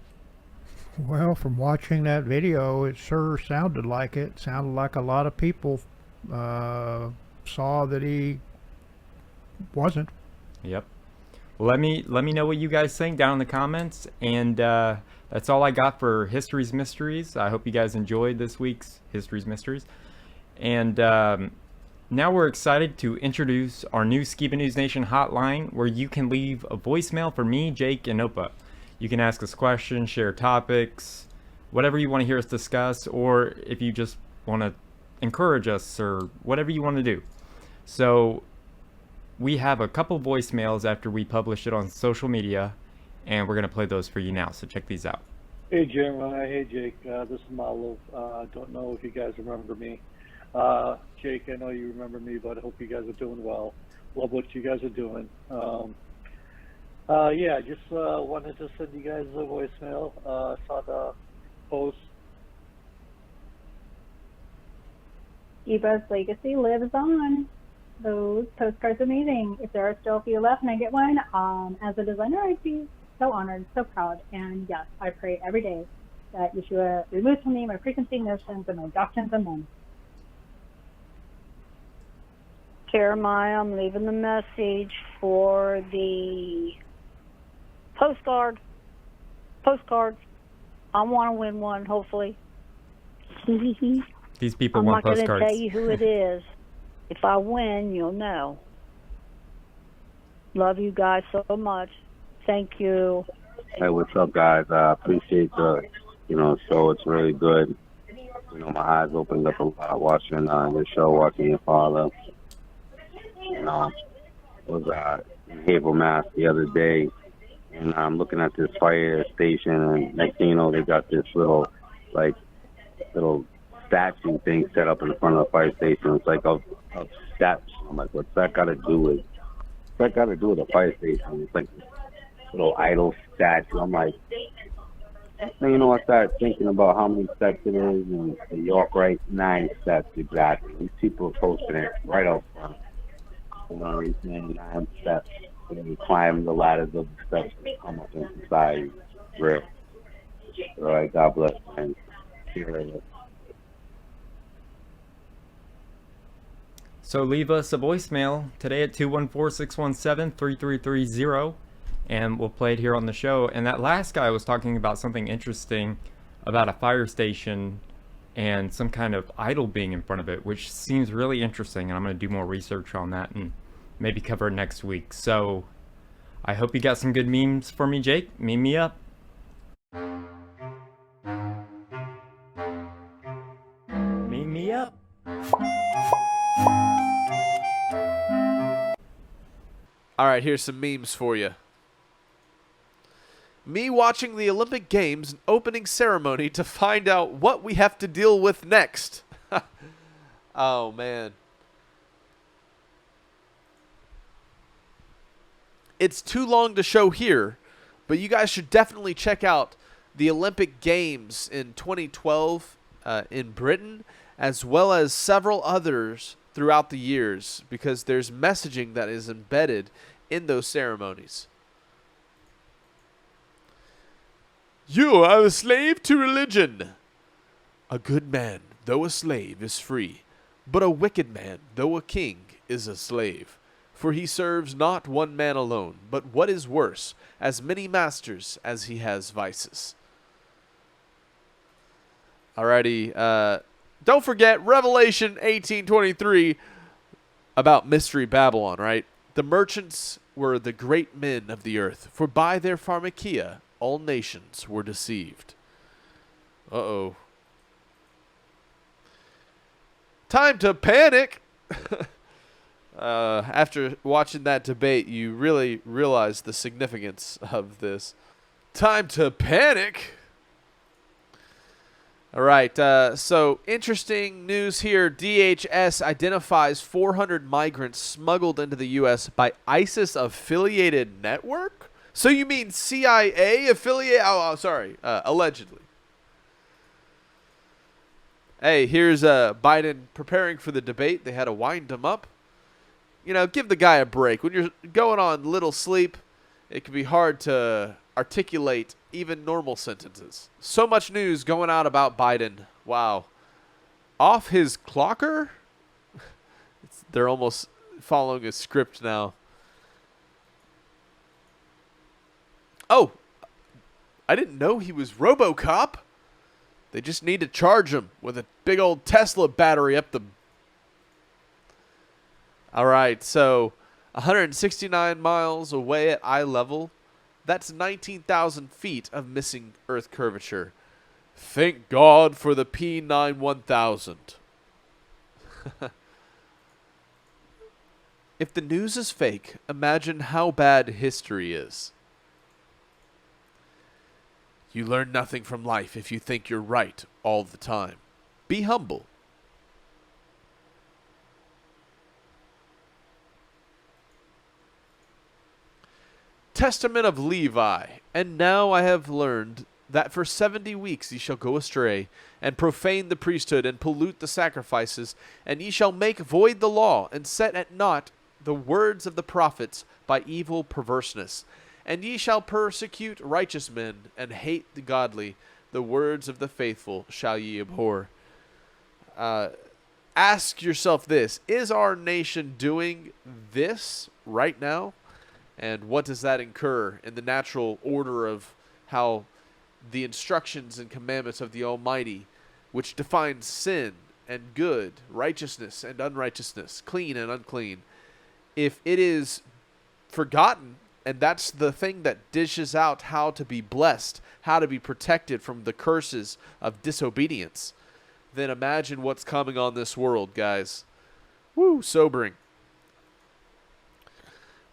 Well, from watching that video, it sure sounded like it. Sounded like a lot of people saw that he wasn't. Yep. Let me know what you guys think down in the comments, and that's all I got for History's Mysteries. I hope you guys enjoyed this week's History's Mysteries, and now we're excited to introduce our new Skiba News Nation hotline, where you can leave a voicemail for me, Jake, and Opa. You can ask us questions, share topics, whatever you want to hear us discuss, or if you just want to encourage us, or whatever you want to do. So we have a couple voicemails after we published it on social media, and we're going to play those for you now, so check these out. Hey Jeremiah, hey Jake, this is Malo. Don't know if you guys remember me. Jake, I know you remember me, but I hope you guys are doing well. Love what you guys are doing. Yeah, just wanted to send you guys a voicemail. Saw the post. Skiba's legacy lives on. Those postcards are amazing. If there are still a few left and I get one, as a designer, I'd be so honored, so proud. And yes, I pray every day that Yeshua removes from me my preconceived notions and my doctrines and men. Jeremiah, I'm leaving the message for the postcards. I want to win one, hopefully. These people I'm want not going postcards. to tell you who it is. If I win, you'll know. Love you guys so much. Thank you. Hey, what's up, guys? I appreciate the, show. It's really good. My eyes opened up a lot watching your show, watching your father. I was in Haverhill, Mass the other day, and I'm looking at this fire station, and next thing you know, they got this little statue thing set up in the front of the fire station. It's like of steps. I'm like, what's that got to do with a fire station? It's like this little idol statue. I'm like, I started thinking about how many steps it is in the York, right? 9 steps exactly. These people are posting it right out front. He's saying 9 steps. And you climb the ladders of the steps to come up in society. Real. All right, God bless, man. See you later. So leave us a voicemail today at 214-617-3330, and we'll play it here on the show. And that last guy was talking about something interesting about a fire station and some kind of idol being in front of it, which seems really interesting, and I'm going to do more research on that and maybe cover it next week. So I hope you got some good memes for me, Jake. Meme me up. Meme me up. All right, here's some memes for you. Me watching the Olympic Games and opening ceremony to find out what we have to deal with next. Oh, man. It's too long to show here, but you guys should definitely check out the Olympic Games in 2012 in Britain, as well as several others throughout the years, because there's messaging that is embedded in those ceremonies. You are a slave to religion. A good man, though a slave, is free, but a wicked man, though a king, is a slave. For he serves not one man alone, but what is worse, as many masters as he has vices. Alrighty, don't forget Revelation 18:23 about Mystery Babylon, right? The merchants were the great men of the earth, for by their pharmakia all nations were deceived. Uh-oh. Time to panic! After watching that debate, you really realize the significance of this. Time to panic! All right, so interesting news here. DHS identifies 400 migrants smuggled into the U.S. by ISIS-affiliated network? So you mean CIA affiliate? Oh, sorry, allegedly. Hey, here's Biden preparing for the debate. They had to wind him up. Give the guy a break. When you're going on little sleep, it can be hard to articulate even normal sentences. So much news going out about Biden. Wow. Off his clocker? They're almost following a script now. Oh, I didn't know he was RoboCop. They just need to charge him with a big old Tesla battery up the... All right, so 169 miles away at eye level. That's 19,000 feet of missing Earth curvature. Thank God for the P91000. If the news is fake, imagine how bad history is. You learn nothing from life if you think you're right all the time. Be humble. Testament of Levi. And now I have learned that for 70 weeks ye shall go astray, and profane the priesthood, and pollute the sacrifices, and ye shall make void the law, and set at naught the words of the prophets by evil perverseness. And ye shall persecute righteous men, and hate the godly. The words of the faithful shall ye abhor. Ask yourself this. Is our nation doing this right now? And what does that incur in the natural order of how the instructions and commandments of the Almighty, which defines sin and good, righteousness and unrighteousness, clean and unclean, if it is forgotten, and that's the thing that dishes out how to be blessed, how to be protected from the curses of disobedience, then imagine what's coming on this world, guys. Woo, sobering.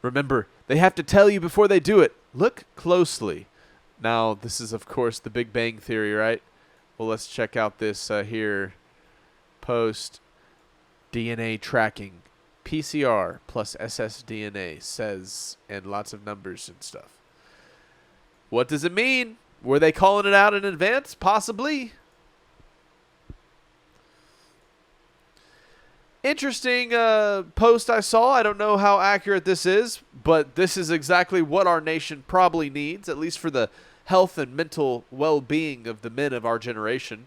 Remember, they have to tell you before they do it. Look closely. Now, this is, of course, the Big Bang Theory, right? Well, let's check out this here post. DNA tracking. PCR plus ssDNA says, and lots of numbers and stuff. What does it mean? Were they calling it out in advance? Possibly. Interesting post I saw. I don't know how accurate this is, but this is exactly what our nation probably needs, at least for the health and mental well-being of the men of our generation.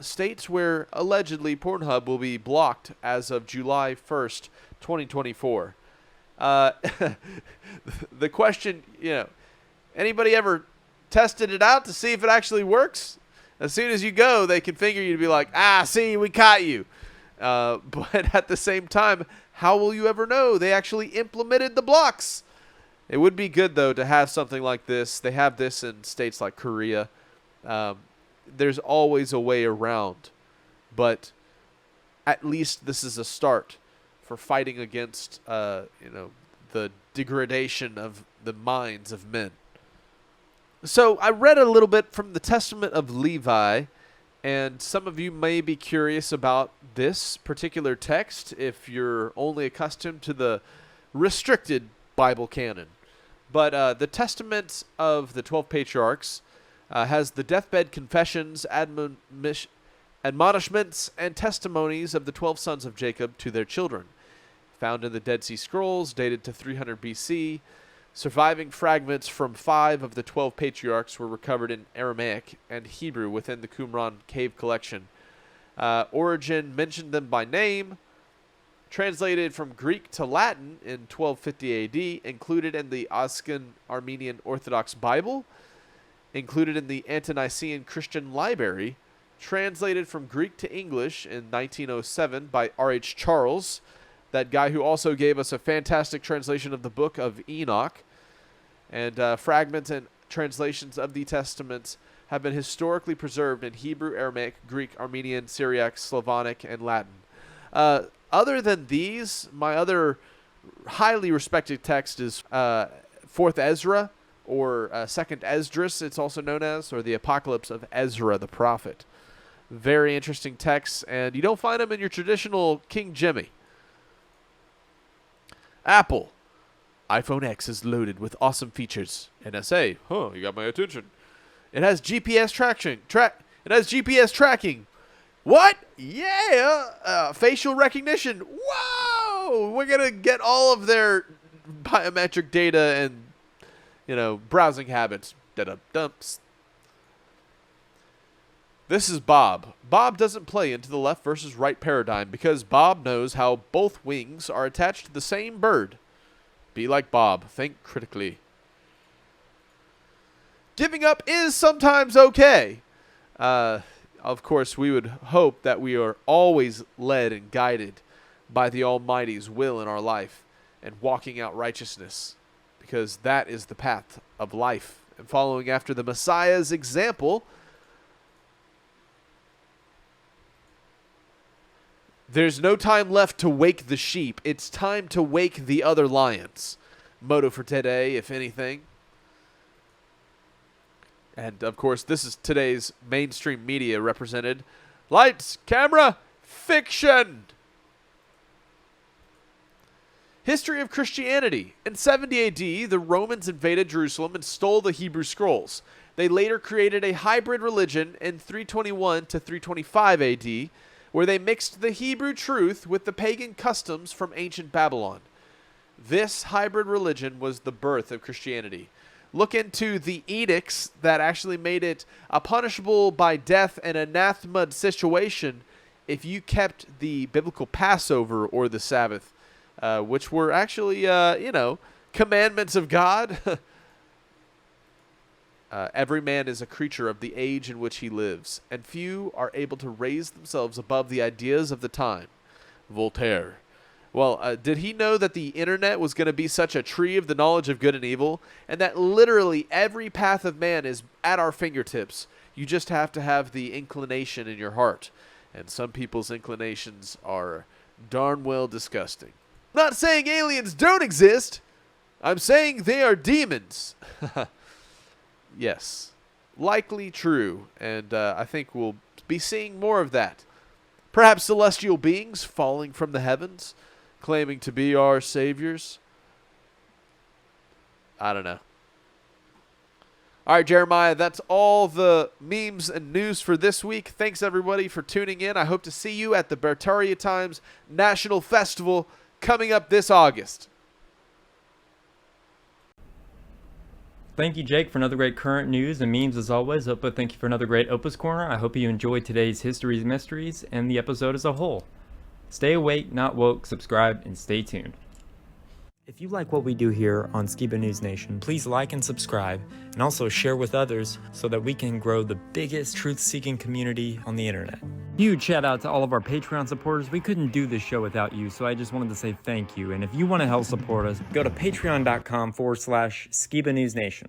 States where allegedly Pornhub will be blocked as of July 1st, 2024. The question, anybody ever tested it out to see if it actually works? As soon as you go, they configure you to be like, see, we caught you. But at the same time, how will you ever know they actually implemented the blocks? It would be good, though, to have something like this. They have this in states like Korea. There's always a way around, but at least this is a start for fighting against, the degradation of the minds of men. So I read a little bit from the Testament of Levi, and some of you may be curious about this particular text if you're only accustomed to the restricted Bible canon. But the Testament of the 12 Patriarchs has the deathbed confessions, admonishments, and testimonies of the 12 sons of Jacob to their children, found in the Dead Sea Scrolls, dated to 300 BC. Surviving fragments from 5 of the 12 patriarchs were recovered in Aramaic and Hebrew within the Qumran cave collection. Origen mentioned them by name. Translated from Greek to Latin in 1250 AD, included in the Ascan Armenian Orthodox Bible, included in the Ante-Nicene Christian Library, translated from Greek to English in 1907 by R.H. Charles, that guy who also gave us a fantastic translation of the Book of Enoch. And fragments and translations of the Testaments have been historically preserved in Hebrew, Aramaic, Greek, Armenian, Syriac, Slavonic, and Latin. Other than these, my other highly respected text is 4th Ezra, or 2nd Esdras, it's also known as, or the Apocalypse of Ezra the Prophet. Very interesting texts, and you don't find them in your traditional King Jimmy. Apple. iPhone X is loaded with awesome features. NSA. You got my attention. It has GPS traction. It has GPS tracking. What? Yeah! Facial recognition. Whoa! We're going to get all of their biometric data and, browsing habits. Dumps. This is Bob. Bob doesn't play into the left versus right paradigm because Bob knows how both wings are attached to the same bird. Be like Bob. Think critically. giving up is sometimes okay. Of course, we would hope that we are always led and guided by the Almighty's will in our life and walking out righteousness, because that is the path of life. And following after the Messiah's example, there's no time left to wake the sheep. It's time to wake the other lions. Motto for today, if anything. And, of course, this is today's mainstream media represented. Lights, camera, fiction. History of Christianity. In 70 AD, the Romans invaded Jerusalem and stole the Hebrew Scrolls. They later created a hybrid religion in 321 to 325 AD, where they mixed the Hebrew truth with the pagan customs from ancient Babylon. This hybrid religion was the birth of Christianity. Look into the edicts that actually made it a punishable by death and anathema situation if you kept the biblical Passover or the Sabbath, which were actually, commandments of God. Every man is a creature of the age in which he lives, and few are able to raise themselves above the ideas of the time. Voltaire. Well, did he know that the internet was going to be such a tree of the knowledge of good and evil, and that literally every path of man is at our fingertips? You just have to have the inclination in your heart, and some people's inclinations are darn well disgusting. I'm not saying aliens don't exist. I'm saying they are demons. Yes, likely true, and I think we'll be seeing more of that. Perhaps celestial beings falling from the heavens, claiming to be our saviors. I don't know. All right, Jeremiah, that's all the memes and news for this week. Thanks, everybody, for tuning in. I hope to see you at the Beartaria Times National Festival coming up this August. Thank you, Jake, for another great current news and memes as always. Opa, thank you for another great Opa's Corner. I hope you enjoyed today's History's Mysteries and the episode as a whole. Stay awake, not woke, subscribe, and stay tuned. If you like what we do here on Skiba News Nation, please like and subscribe, and also share with others so that we can grow the biggest truth-seeking community on the internet. Huge shout out to all of our Patreon supporters. We couldn't do this show without you, so I just wanted to say thank you. And if you want to help support us, go to patreon.com/Skiba News Nation.